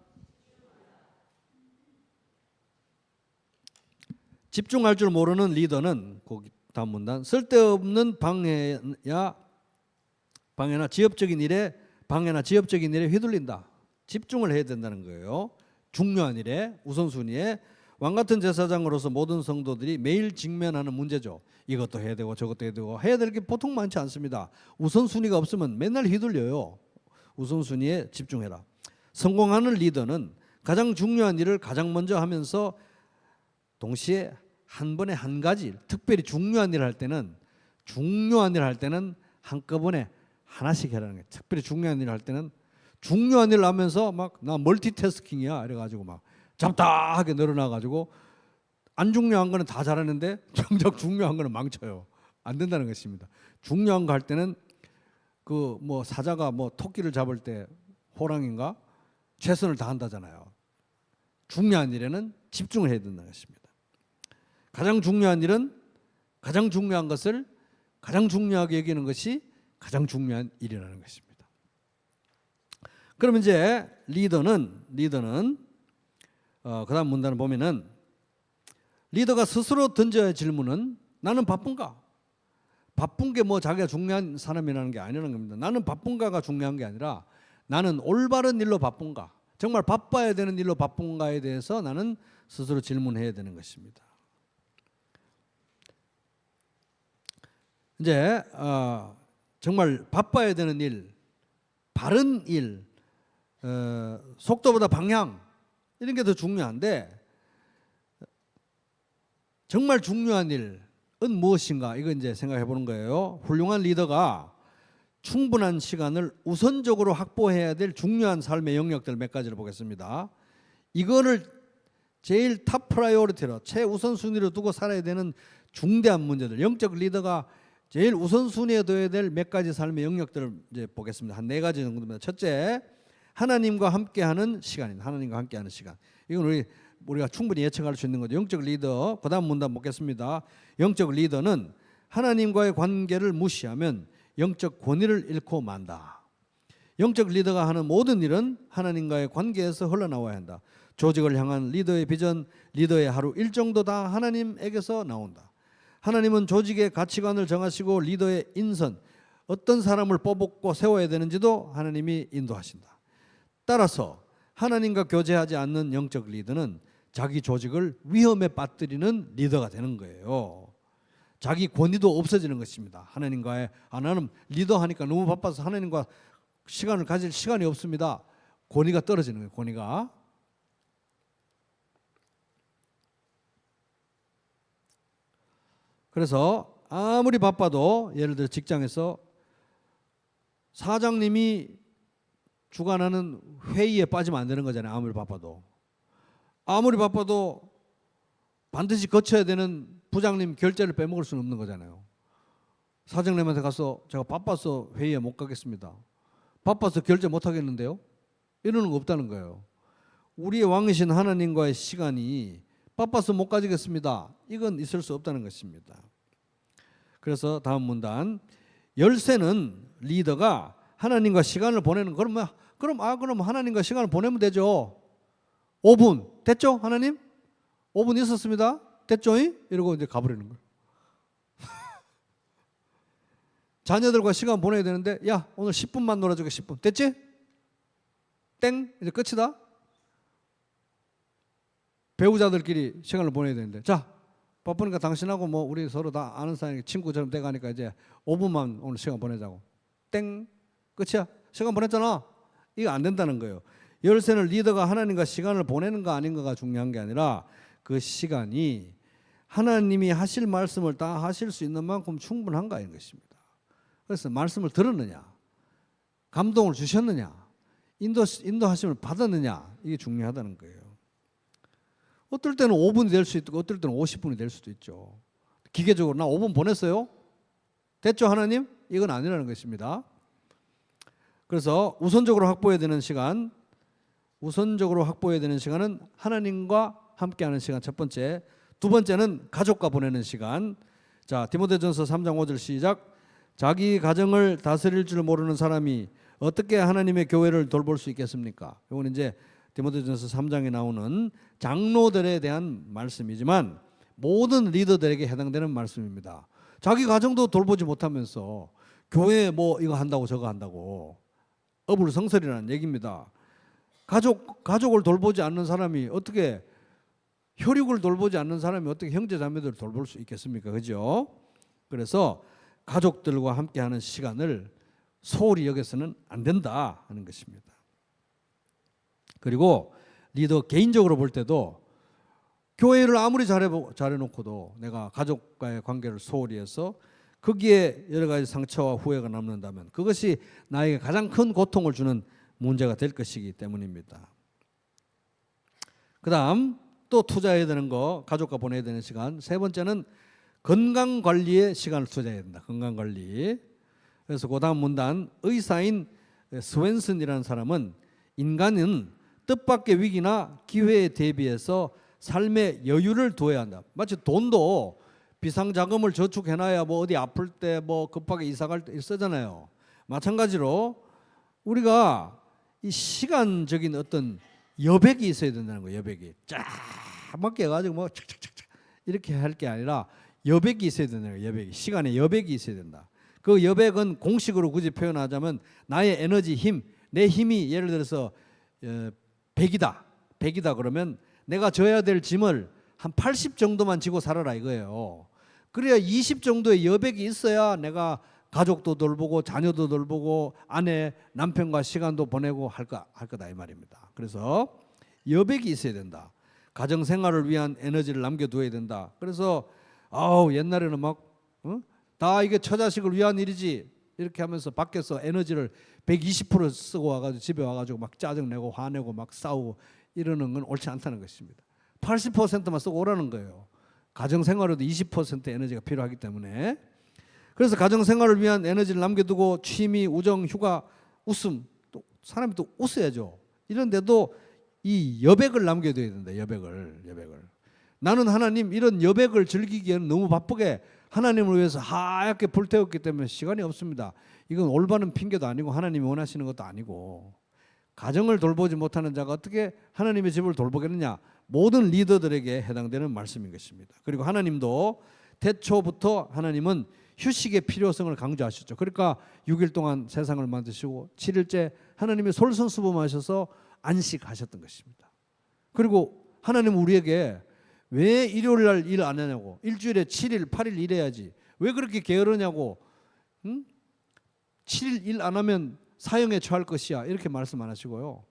집중할 줄 모르는 리더는, 거기 다음 문단, 쓸데없는 방해나 지엽적인 일에 휘둘린다. 집중을 해야 된다는 거예요. 중요한 일에, 우선순위에 왕같은 제사장으로서 모든 성도들이 매일 직면하는 문제죠. 이것도 해야 되고 저것도 해야 되고 해야 될 게 보통 많지 않습니다. 우선순위가 없으면 맨날 휘둘려요. 우선순위에 집중해라. 성공하는 리더는 가장 중요한 일을 가장 먼저 하면서 동시에 한 번에 한 가지 특별히 중요한 일을 할 때는 한꺼번에 하나씩 해라는 거예요. 특별히 중요한 일을 할 때는 중요한 일을 하면서 막 나 멀티태스킹이야 이래가지고 막 잡다하게 늘어나가지고 안 중요한 거는 다 잘하는데 정작 중요한 거는 망쳐요. 안 된다는 것입니다. 중요한 거 할 때는 그 뭐 사자가 뭐 토끼를 잡을 때 호랑인가 최선을 다한다잖아요. 중요한 일에는 집중을 해야 된다는 것입니다. 가장 중요한 일은 가장 중요한 것을 가장 중요하게 여기는 것이 가장 중요한 일이라는 것입니다. 그럼 이제 리더는 그다음 문단을 보면은 리더가 스스로 던져야 할 질문은 나는 바쁜가? 바쁜 게 뭐 자기가 중요한 사람이라는 게 아니라는 겁니다. 나는 바쁜가가 중요한 게 아니라 나는 올바른 일로 바쁜가? 정말 바빠야 되는 일로 바쁜가에 대해서 나는 스스로 질문해야 되는 것입니다. 이제 정말 바빠야 되는 일, 바른 일, 속도보다 방향 이런 게 더 중요한데 정말 중요한 일은 무엇인가? 이거 이제 생각해 보는 거예요. 훌륭한 리더가 충분한 시간을 우선적으로 확보해야 될 중요한 삶의 영역들 몇 가지를 보겠습니다. 이거를 제일 탑 프라이오리티로 최우선순위로 두고 살아야 되는 중대한 문제들, 영적 리더가 제일 우선순위에 둬야 될 몇 가지 삶의 영역들을 이제 보겠습니다. 한 4가지 정도입니다. 첫째, 하나님과 함께하는 시간입니다. 하나님과 함께하는 시간. 이건 우리가 충분히 예측할 수 있는 거죠. 영적 리더, 그 다음 문단 보겠습니다. 영적 리더는 하나님과의 관계를 무시하면 영적 권위를 잃고 만다. 영적 리더가 하는 모든 일은 하나님과의 관계에서 흘러나와야 한다. 조직을 향한 리더의 비전, 리더의 하루 일정도 다 하나님에게서 나온다. 하나님은 조직의 가치관을 정하시고 리더의 인선, 어떤 사람을 뽑고 세워야 되는지도 하나님이 인도하신다. 따라서 하나님과 교제하지 않는 영적 리더는 자기 조직을 위험에 빠뜨리는 리더가 되는 거예요. 자기 권위도 없어지는 것입니다. 하나님과의 나는 리더하니까 너무 바빠서 하나님과 시간을 가질 시간이 없습니다. 권위가 떨어지는 거예요. 권위가. 그래서 아무리 바빠도 예를 들어 직장에서 사장님이 주관하는 회의에 빠지면 안 되는 거잖아요. 아무리 바빠도 반드시 거쳐야 되는 부장님 결제를 빼먹을 수는 없는 거잖아요. 사장님한테 가서 제가 바빠서 회의에 못 가겠습니다. 바빠서 결제 못 하겠는데요. 이러는 거 없다는 거예요. 우리의 왕이신 하나님과의 시간이 바빠서 못 가지겠습니다. 이건 있을 수 없다는 것입니다. 그래서 다음 문단, 열쇠는 리더가 하나님과 시간을 보내는 그럼 하나님과 시간을 보내면 되죠. 5분 됐죠? 하나님? 5분 있었습니다. 됐죠? 이러고 이제 가버리는 거예요. 자녀들과 시간 보내야 되는데 야 오늘 10분만 놀아주게 10분 됐지? 땡 이제 끝이다. 배우자들끼리 시간을 보내야 되는데 자 바쁘니까 당신하고 뭐 우리 서로 다 아는 사이 친구처럼 돼가니까 이제 5분만 오늘 시간 보내자고 땡 끝이야. 시간 보냈잖아. 이거 안 된다는 거예요. 열쇠는 리더가 하나님과 시간을 보내는가 아닌가가 중요한 게 아니라 그 시간이 하나님이 하실 말씀을 다 하실 수 있는 만큼 충분한가 이런 것입니다. 그래서 말씀을 들었느냐, 감동을 주셨느냐, 인도하심을 받았느냐 이게 중요하다는 거예요. 어떨 때는 5분이 될 수 있고 어떨 때는 50분이 될 수도 있죠. 기계적으로 나 5분 보냈어요? 됐죠 하나님? 이건 아니라는 것입니다. 그래서 우선적으로 확보해야 되는 시간은 하나님과 함께하는 시간 첫 번째. 두 번째는 가족과 보내는 시간. 자, 디모데전서 3장 5절 시작. 자기 가정을 다스릴 줄 모르는 사람이 어떻게 하나님의 교회를 돌볼 수 있겠습니까? 이건 이제 디모데전서 3장에 나오는 장로들에 대한 말씀이지만 모든 리더들에게 해당되는 말씀입니다. 자기 가정도 돌보지 못하면서 교회에 뭐 이거 한다고 저거 한다고 어불성설이라는 얘기입니다. 가족을 돌보지 않는 사람이 어떻게 혈육을 돌보지 않는 사람이 어떻게 형제 자매들을 돌볼 수 있겠습니까? 그죠? 그래서 가족들과 함께하는 시간을 소홀히 여겨서는 안 된다 하는 것입니다. 그리고 리더 개인적으로 볼 때도 교회를 아무리 잘해놓고도 내가 가족과의 관계를 소홀히 해서 거기에 여러 가지 상처와 후회가 남는다면 그것이 나에게 가장 큰 고통을 주는 문제가 될 것이기 때문입니다. 그 다음 또 투자해야 되는 거, 가족과 보내야 되는 시간. 세 번째는 건강관리에 시간을 투자해야 된다. 건강관리. 그래서 그 다음 문단, 의사인 스웬슨이라는 사람은 인간은 뜻밖의 위기나 기회에 대비해서 삶의 여유를 두어야 한다. 마치 돈도 비상자금을 저축해놔야 뭐 어디 아플 때 뭐 급하게 이사 갈 때 쓰잖아요. 마찬가지로 우리가 이 시간적인 어떤 여백이 있어야 된다는 거예요. 여백이 쫙 맞게 해가지고 뭐 착착착착 이렇게 할 게 아니라 여백이 있어야 된다는 거예요. 여백이, 시간에 여백이 있어야 된다. 그 여백은 공식으로 굳이 표현하자면 나의 에너지, 힘, 내 힘이 예를 들어서 100이다 그러면 내가 져야 될 짐을 한 80 정도만 지고 살아라 이거예요. 그래야 20 정도의 여백이 있어야 내가 가족도 돌보고 자녀도 돌보고 아내, 남편과 시간도 보내고 할 거다 이 말입니다. 그래서 여백이 있어야 된다. 가정 생활을 위한 에너지를 남겨두어야 된다. 그래서 옛날에는 막 다 이게 처자식을 위한 일이지 이렇게 하면서 밖에서 에너지를 120% 쓰고 와가지고 집에 와가지고 막 짜증내고 화내고 막 싸우고 이러는 건 옳지 않다는 것입니다. 80%만 쓰고 오라는 거예요. 가정생활에도 20% 에너지가 필요하기 때문에. 그래서 가정생활을 위한 에너지를 남겨두고 취미, 우정, 휴가, 웃음, 또 사람이 또 웃어야죠. 이런데도 이 여백을 남겨둬야 된다. 여백을. 나는 하나님 이런 여백을 즐기기에는 너무 바쁘게 하나님을 위해서 하얗게 불태웠기 때문에 시간이 없습니다. 이건 올바른 핑계도 아니고 하나님이 원하시는 것도 아니고, 가정을 돌보지 못하는 자가 어떻게 하나님의 집을 돌보겠느냐. 모든 리더들에게 해당되는 말씀인 것입니다. 그리고 하나님도 태초부터 하나님은 휴식의 필요성을 강조하셨죠. 그러니까 6일 동안 세상을 만드시고 7일째 하나님이 솔선수범하셔서 안식하셨던 것입니다. 그리고 하나님은 우리에게 왜 일요일 날 일 안 하냐고, 일주일에 7일 8일 일해야지 왜 그렇게 게으르냐고, 7일 일 안 하면 사형에 처할 것이야 이렇게 말씀 안 하시고요.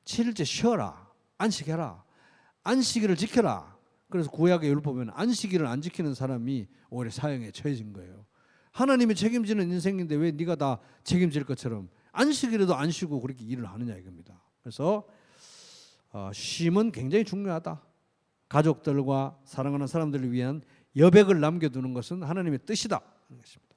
7일째 쉬어라, 안식해라, 안식일을 지켜라. 그래서 구약의 율법에는 안식일을 안 지키는 사람이 오히려 사형에 처해진 거예요. 하나님이 책임지는 인생인데 왜 네가 다 책임질 것처럼 안식일에도 안 쉬고 그렇게 일을 하느냐 이겁니다. 그래서 쉼은 굉장히 중요하다. 가족들과 사랑하는 사람들을 위한 여백을 남겨두는 것은 하나님의 뜻이다 하는 것입니다.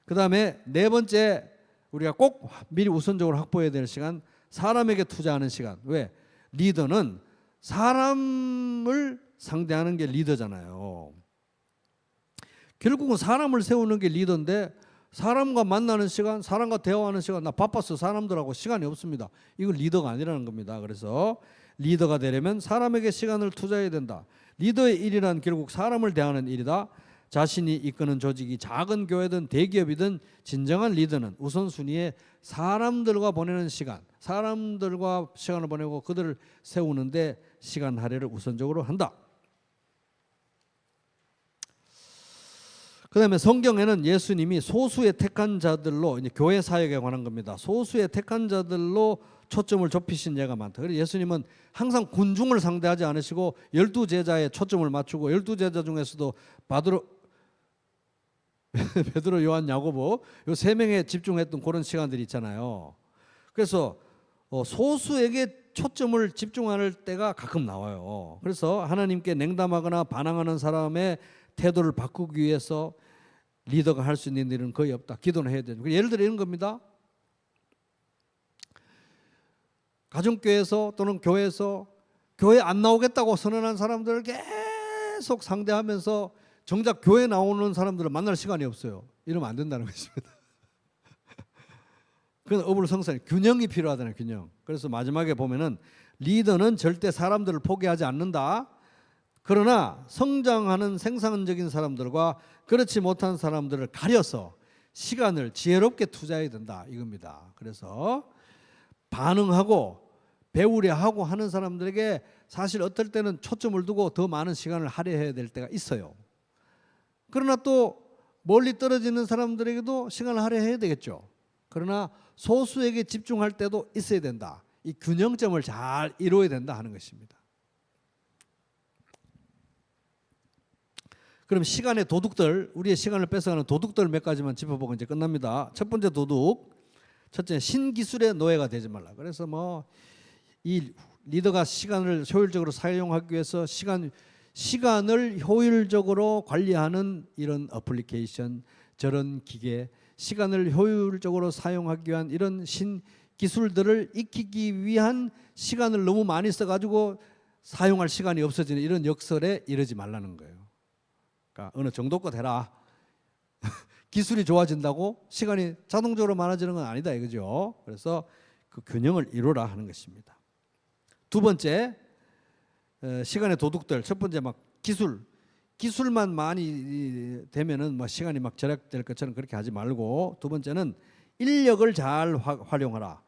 그 다음에 네 번째, 우리가 꼭 미리 우선적으로 확보해야 될 시간, 사람에게 투자하는 시간. 왜? 리더는 사람을 상대하는 게 리더잖아요. 결국은 사람을 세우는 게 리더인데 사람과 만나는 시간, 사람과 대화하는 시간, 나 바빠서 사람들하고 시간이 없습니다. 이건 리더가 아니라는 겁니다. 그래서 리더가 되려면 사람에게 시간을 투자해야 된다. 리더의 일이란 결국 사람을 대하는 일이다. 자신이 이끄는 조직이 작은 교회든 대기업이든 진정한 리더는 우선순위에 사람들과 보내는 시간, 사람들과 시간을 보내고 그들을 세우는데 시간 할애를 우선적으로 한다. 그 다음에 성경에는 예수님이 소수의 택한 자들로, 이제 교회 사역에 관한 겁니다. 소수의 택한 자들로 초점을 좁히신 예가 많다. 그래서 예수님은 항상 군중을 상대하지 않으시고 12제자에 초점을 맞추고 12제자 중에서도 베드로, 요한, 야고보 요 세 명에 집중했던 그런 시간들이 있잖아요. 그래서 소수에게 초점을 집중할 때가 가끔 나와요. 그래서 하나님께 냉담하거나 반항하는 사람의 태도를 바꾸기 위해서 리더가 할 수 있는 일은 거의 없다. 기도는 해야 되죠. 예를 들어 이런 겁니다. 가정교회에서 또는 교회에서 교회 안 나오겠다고 선언한 사람들을 계속 상대하면서 정작 교회 나오는 사람들을 만날 시간이 없어요. 이러면 안 된다는 것입니다. 그건 어불성설, 균형이 필요하다는 균형. 그래서 마지막에 보면은 리더는 절대 사람들을 포기하지 않는다. 그러나 성장하는 생산적인 사람들과 그렇지 못한 사람들을 가려서 시간을 지혜롭게 투자해야 된다 이겁니다. 그래서 반응하고 배우려 하고 하는 사람들에게 사실 어떨 때는 초점을 두고 더 많은 시간을 할애해야 될 때가 있어요. 그러나 또 멀리 떨어지는 사람들에게도 시간을 할애해야 되겠죠. 그러나 소수에게 집중할 때도 있어야 된다. 이 균형점을 잘 이루어야 된다 하는 것입니다. 그럼 시간의 도둑들, 우리의 시간을 뺏어가는 도둑들 몇 가지만 짚어보고 이제 끝납니다. 첫 번째 도둑, 첫째 신기술의 노예가 되지 말라. 그래서 뭐 이 리더가 시간을 효율적으로 사용하기 위해서 시간을 효율적으로 관리하는 이런 어플리케이션, 저런 기계, 시간을 효율적으로 사용하기 위한 이런 신기술들을 익히기 위한 시간을 너무 많이 써가지고 사용할 시간이 없어지는 이런 역설에 이르지 말라는 거예요. 그러니까 어느 정도껏 해라. 기술이 좋아진다고 시간이 자동적으로 많아지는 건 아니다 이거죠. 그래서 그 균형을 이루라 하는 것입니다. 두 번째, 시간의 도둑들. 첫 번째 막 기술만 많이 되면은 뭐 시간이 막 절약될 것처럼 그렇게 하지 말고, 두 번째는 인력을 잘 활용하라.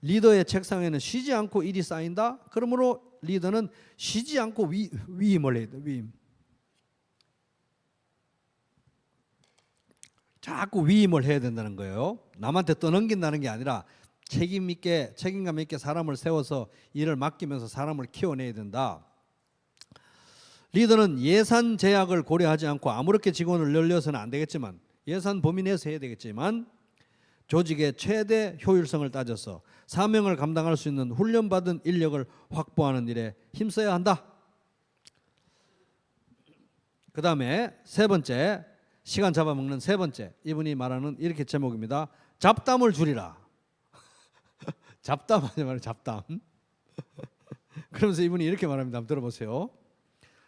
리더의 책상에는 쉬지 않고 일이 쌓인다. 그러므로 리더는 쉬지 않고 위임을 해야 돼. 위임. 자꾸 위임을 해야 된다는 거예요. 남한테 떠넘긴다는 게 아니라 책임감 있게 사람을 세워서 일을 맡기면서 사람을 키워내야 된다. 리더는 예산 제약을 고려하지 않고 아무렇게 직원을 늘려서는 안 되겠지만, 예산 범위 내에서 해야 되겠지만 조직의 최대 효율성을 따져서 사명을 감당할 수 있는 훈련받은 인력을 확보하는 일에 힘써야 한다. 그 다음에 세 번째, 시간 잡아먹는 세 번째, 이분이 말하는 이렇게 제목입니다. 잡담을 줄이라. 잡담하지 말아요. 잡담. 그러면서 이분이 이렇게 말합니다. 한번 들어보세요.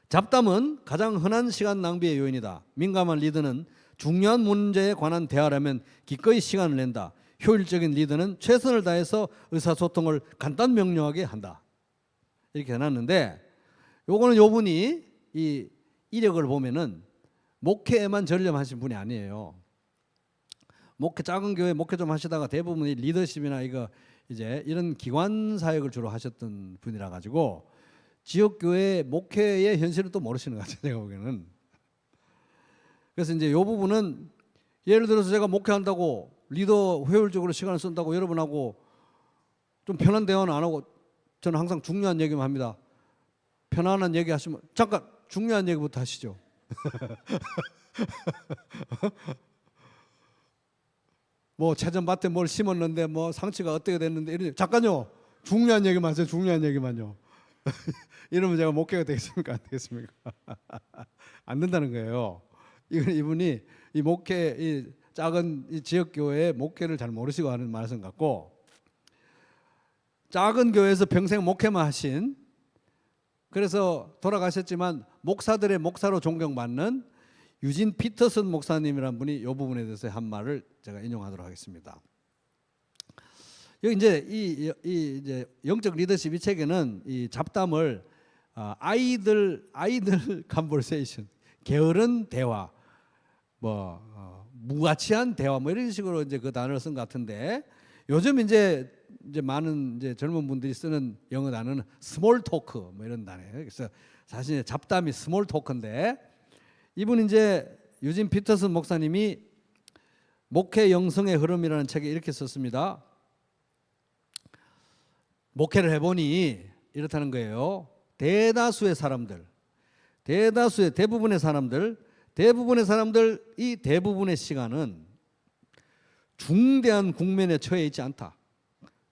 잡담은 가장 흔한 시간 낭비의 요인이다. 민감한 리더는 중요한 문제에 관한 대화라면 기꺼이 시간을 낸다. 효율적인 리더는 최선을 다해서 의사소통을 간단 명료하게 한다. 이렇게 해놨는데, 요거는 요분이 이 이력을 보면은 목회에만 전념하신 분이 아니에요. 작은 교회 목회 좀 하시다가 대부분이 리더십이나 이제 이런 기관 사역을 주로 하셨던 분이라 가지고 지역 교회 목회의 현실을 또 모르시는 것 같아요. 제가 보기에는. 그래서 이제 이 부분은 예를 들어서 제가 목회한다고 리더 효율적으로 시간을 쓴다고 여러분하고 좀 편한 대화는 안 하고, 저는 항상 중요한 얘기만 합니다. 편안한 얘기 하시면 잠깐 중요한 얘기부터 하시죠. 뭐 채전밭에 뭘 심었는데 뭐 상치가 어떻게 됐는데 이런, 잠깐요, 중요한 얘기만 하세요. 중요한 얘기만요. 이러면 제가 목회가 되겠습니까? 안 되겠습니까? 안 된다는 거예요. 이분이 이 목회, 이 작은 이 지역 교회의 목회를 잘 모르시고 하는 말씀 같고, 작은 교회에서 평생 목회만 하신, 그래서 돌아가셨지만 목사들의 목사로 존경받는 유진 피터슨 목사님이란 분이 이 부분에 대해서 한 말을 제가 인용하도록 하겠습니다. 여기 이제 이 이제 영적 리더십 이 책에는 이 잡담을 아이들 컨버세이션, 게으른 대화, 무가치한 대화 뭐 이런 식으로 이제 그 단어를 쓴 것 같은데, 요즘 이제 많은 이제 젊은 분들이 쓰는 영어 단어는 스몰 토크 뭐 이런 단어예요. 그래서 사실 잡담이 스몰 토크인데, 이분 이제 유진 피터슨 목사님이 목회 영성의 흐름이라는 책에 이렇게 썼습니다. 목회를 해보니 이렇다는 거예요. 대부분의 시간은 중대한 국면에 처해 있지 않다.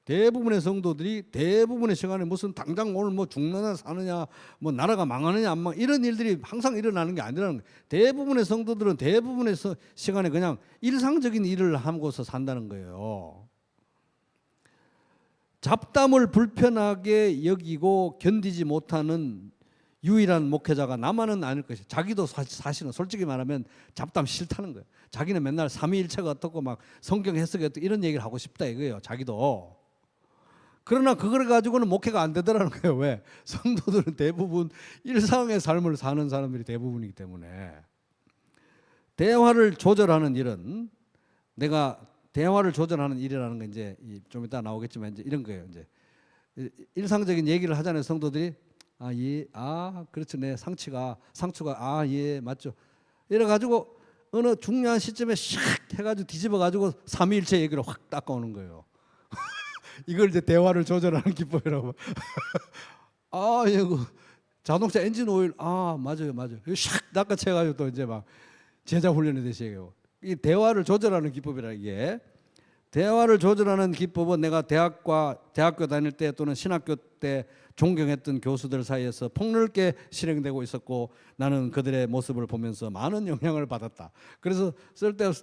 대부분의 성도들이 대부분의 시간에 무슨 당장 오늘 뭐 죽느냐 사느냐, 뭐 나라가 망하느냐 안 망, 이런 일들이 항상 일어나는 게 아니라는 거예요. 대부분의 성도들은 대부분의 시간에 그냥 일상적인 일을 하고서 산다는 거예요. 잡담을 불편하게 여기고 견디지 못하는 유일한 목회자가 나만은 아닐 것이야. 자기도 사실은 솔직히 말하면 잡담 싫다는 거예요. 자기는 맨날 삼위일체가 어떻고 막 성경 해석이 어떻고 이런 얘기를 하고 싶다 이거예요. 자기도. 그러나 그걸 가지고는 목회가 안 되더라는 거예요. 왜? 성도들은 대부분 일상의 삶을 사는 사람들이 대부분이기 때문에. 대화를 조절하는 일은, 내가 대화를 조절하는 일이라는 건 이제 좀 이따 나오겠지만 이제 이런 거예요. 이제 일상적인 얘기를 하잖아요. 성도들이 예, 그렇죠. 네, 상추가 예, 맞죠. 이래 가지고 어느 중요한 시점에 샥 해가지고 뒤집어가지고 삼위일체 얘기로 확 닦아오는 거예요. 이걸 이제 대화를 조절하는 기법이라고. 이거 자동차 엔진 오일, 맞아요. 샥 닦아채가지고 또 이제 막 제자 훈련이 되시게요. 이 대화를 조절하는 기법이라 이게. 대화를 조절하는 기법은 내가 대학교 다닐 때 또는 신학교 때 존경했던 교수들 사이에서 폭넓게 실행되고 있었고 나는 그들의 모습을 보면서 많은 영향을 받았다. 그래서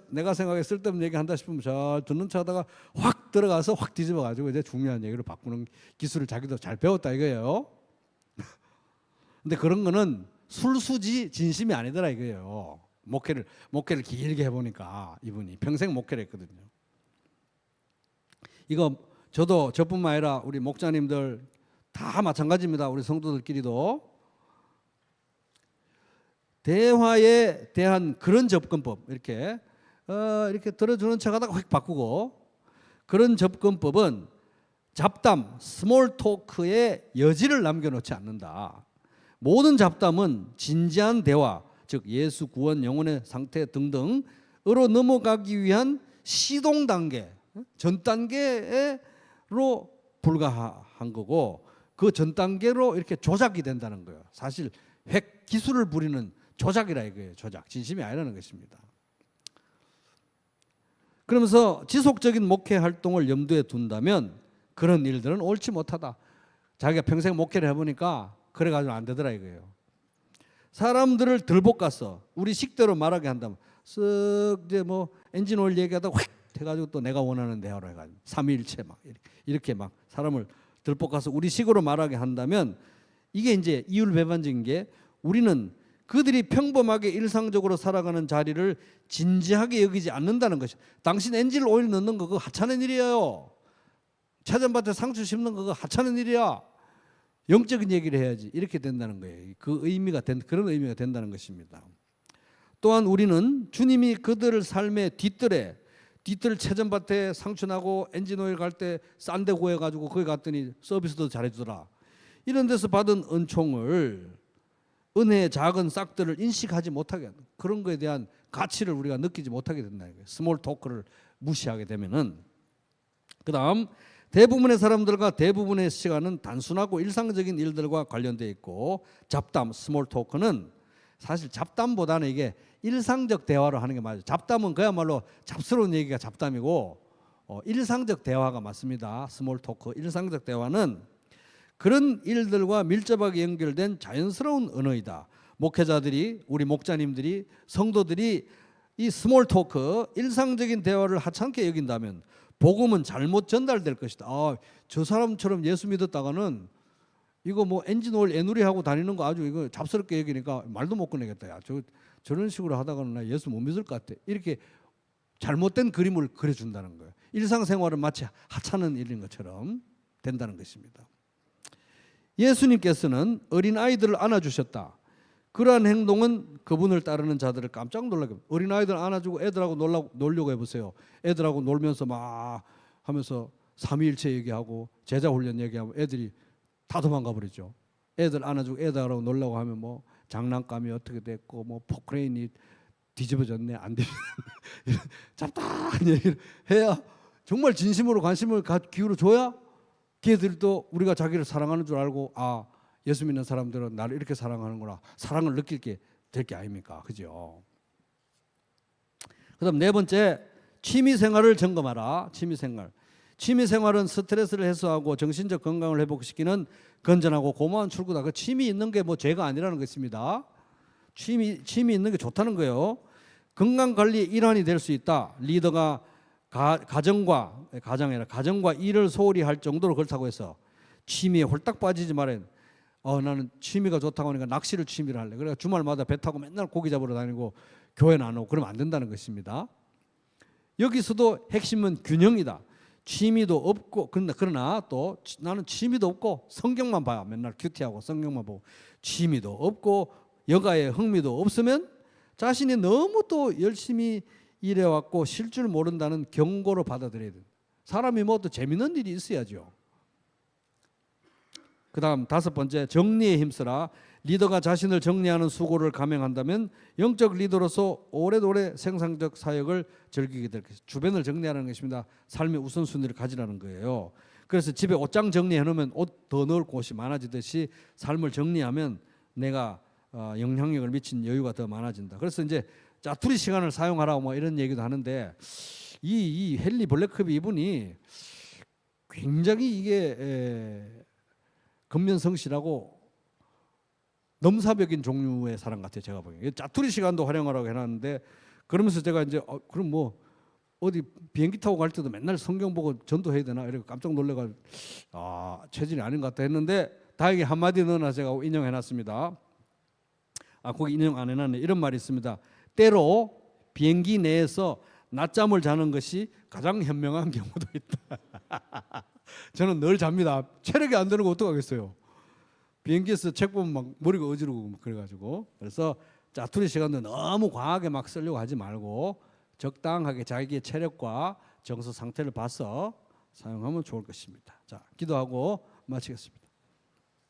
내가 생각에 쓸데없는 얘기 한다 싶으면 잘 듣는 척하다가 확 들어가서 확 뒤집어 가지고 이제 중요한 얘기로 바꾸는 기술을 자기도 잘 배웠다 이거예요. 근데 그런 거는 술수지 진심이 아니더라 이거예요. 목회를 길게 해보니까 이분이 평생 목회를 했거든요. 이거 저뿐만 아니라 우리 목자님들 다 마찬가지입니다. 우리 성도들끼리도 대화에 대한 그런 접근법 이렇게 들어주는 척하다가 확 바꾸고 그런 접근법은 잡담, 스몰 토크의 여지를 남겨놓지 않는다. 모든 잡담은 진지한 대화, 즉 예수 구원 영혼의 상태 등등으로 넘어가기 위한 시동 단계, 전 단계로 불과한 거고 그 전 단계로 이렇게 조작이 된다는 거예요. 사실 핵 기술을 부리는 조작이라 이거예요. 조작, 진심이 아니라는 것입니다. 그러면서 지속적인 목회 활동을 염두에 둔다면 그런 일들은 옳지 못하다. 자기가 평생 목회를 해보니까 그래가지고 안 되더라 이거예요. 사람들을 들볶아서 우리 식대로 말하게 한다면 쓱 이제 뭐 엔진 오일 얘기하다가 휙 해가지고 또 내가 원하는 대화로 해가지고 삼위일체 막 이렇게 막 사람을 들볶아서 우리 식으로 말하게 한다면 이게 이제 이율배반적인 게 우리는 그들이 평범하게 일상적으로 살아가는 자리를 진지하게 여기지 않는다는 것이. 당신 엔진 오일 넣는 거 그거 하찮은 일이에요. 차전밭에 상추 심는 거 그거 하찮은 일이야. 영적인 얘기를 해야지. 이렇게 된다는 거예요. 그런 의미가 된다는 것입니다. 또한 우리는 주님이 그들을 삶의 뒤뜰 채전밭에 상추 나고 엔진 오일 갈 때 싼 데 구해가지고 거기 갔더니 서비스도 잘해주더라. 이런 데서 받은 은혜의 작은 싹들을 인식하지 못하게 하는 그런 거에 대한 가치를 우리가 느끼지 못하게 된다는 거예요. 스몰 토크를 무시하게 되면은. 그 다음 대부분의 사람들과 대부분의 시간은 단순하고 일상적인 일들과 관련되어 있고 잡담, 스몰 토크는 사실 잡담보다는 이게 일상적 대화로 하는 게 맞아요. 잡담은 그야말로 잡스러운 얘기가 잡담이고 일상적 대화가 맞습니다. 스몰 토크, 일상적 대화는 그런 일들과 밀접하게 연결된 자연스러운 언어이다. 목회자들이, 우리 목자님들이, 성도들이 이 스몰 토크, 일상적인 대화를 하찮게 여긴다면 복음은 잘못 전달될 것이다. 저 사람처럼 예수 믿었다가는 이거 뭐 엔진 오일 애누리 하고 다니는 거 아주 이거 잡스럽게 여기니까 말도 못 꺼내겠다. 야, 저런 식으로 하다가는 나 예수 못 믿을 것 같아. 이렇게 잘못된 그림을 그려준다는 거예요. 일상생활은 마치 하찮은 일인 것처럼 된다는 것입니다. 예수님께서는 어린아이들을 안아주셨다. 그러한 행동은 그분을 따르는 자들을 깜짝 놀라게 합니다. 어린아이들 안아주고 애들하고 놀려고 해보세요. 애들하고 놀면서 막 하면서 삼위일체 얘기하고 제자훈련 얘기하면 애들이 다 도망가 버리죠. 애들 안아주고 애들하고 놀라고 하면 뭐 장난감이 어떻게 됐고 뭐 포크레인이 뒤집어졌네 안 뒤집어졌네 잡다한 얘기를 해야 정말 진심으로 관심을 기울여줘야 걔들도 우리가 자기를 사랑하는 줄 알고 예수 믿는 사람들은 나를 이렇게 사랑하는구나. 사랑을 느낄 게 될 게 아닙니까? 그죠? 그 다음 네 번째, 취미생활을 점검하라. 취미생활은 스트레스를 해소하고 정신적 건강을 회복시키는 건전하고 고마운 출구다. 그 취미 있는 게 뭐 죄가 아니라는 것입니다. 취미 있는 게 좋다는 거예요. 건강관리의 일환이 될 수 있다. 리더가 가정과 일을 소홀히 할 정도로 그렇다고 해서 취미에 홀딱 빠지지 말아야 돼. 나는 취미가 좋다고 하니까 낚시를 취미로 할래. 그래서 주말마다 배 타고 맨날 고기 잡으러 다니고 교회는 안 오고 그러면 안 된다는 것입니다. 여기서도 핵심은 균형이다. 취미도 없고 그러나 또 나는 취미도 없고 성경만 봐요. 맨날 큐티하고 성경만 보고 취미도 없고 여가에 흥미도 없으면 자신이 너무 또 열심히 일해왔고 쉴 줄 모른다는 경고로 받아들여야 돼요. 사람이 뭐 또 재밌는 일이 있어야죠. 그다음 5번째, 정리에 힘쓰라. 리더가 자신을 정리하는 수고를 감행한다면 영적 리더로서 오래도래 생산적 사역을 즐기게 될 것입니다. 주변을 정리하는 것입니다. 삶의 우선순위를 가지라는 거예요. 그래서 집에 옷장 정리해 놓으면 옷 더 넣을 곳이 많아지듯이 삶을 정리하면 내가 영향력을 미친 여유가 더 많아진다. 그래서 이제 짜투리 시간을 사용하라고 뭐 이런 얘기도 하는데 이 헨리 블랙컵이 이분이 굉장히 이게 근면성실하고 넘사벽인 종류의 사람 같아요. 제가 보기에 짜투리 시간도 활용하라고 해놨는데 그러면서 제가 이제 그럼 뭐 어디 비행기 타고 갈 때도 맨날 성경 보고 전도해야 되나 이렇게 깜짝 놀래가지고 체질이 아닌 것 같다 했는데 다행히 한마디 넣어놔 제가 인용해놨습니다. 거기 인용 안 해놨네. 이런 말이 있습니다. 때로 비행기 내에서 낮잠을 자는 것이 가장 현명한 경우도 있다. 저는 늘 잡니다. 체력이 안 되는 거 어떡하겠어요. 비행기에서 책 보면 막 머리가 어지르고 막 그래가지고. 그래서 짜투리 시간도 너무 과하게 막 쓰려고 하지 말고 적당하게 자기의 체력과 정서 상태를 봐서 사용하면 좋을 것입니다. 자, 기도하고 마치겠습니다.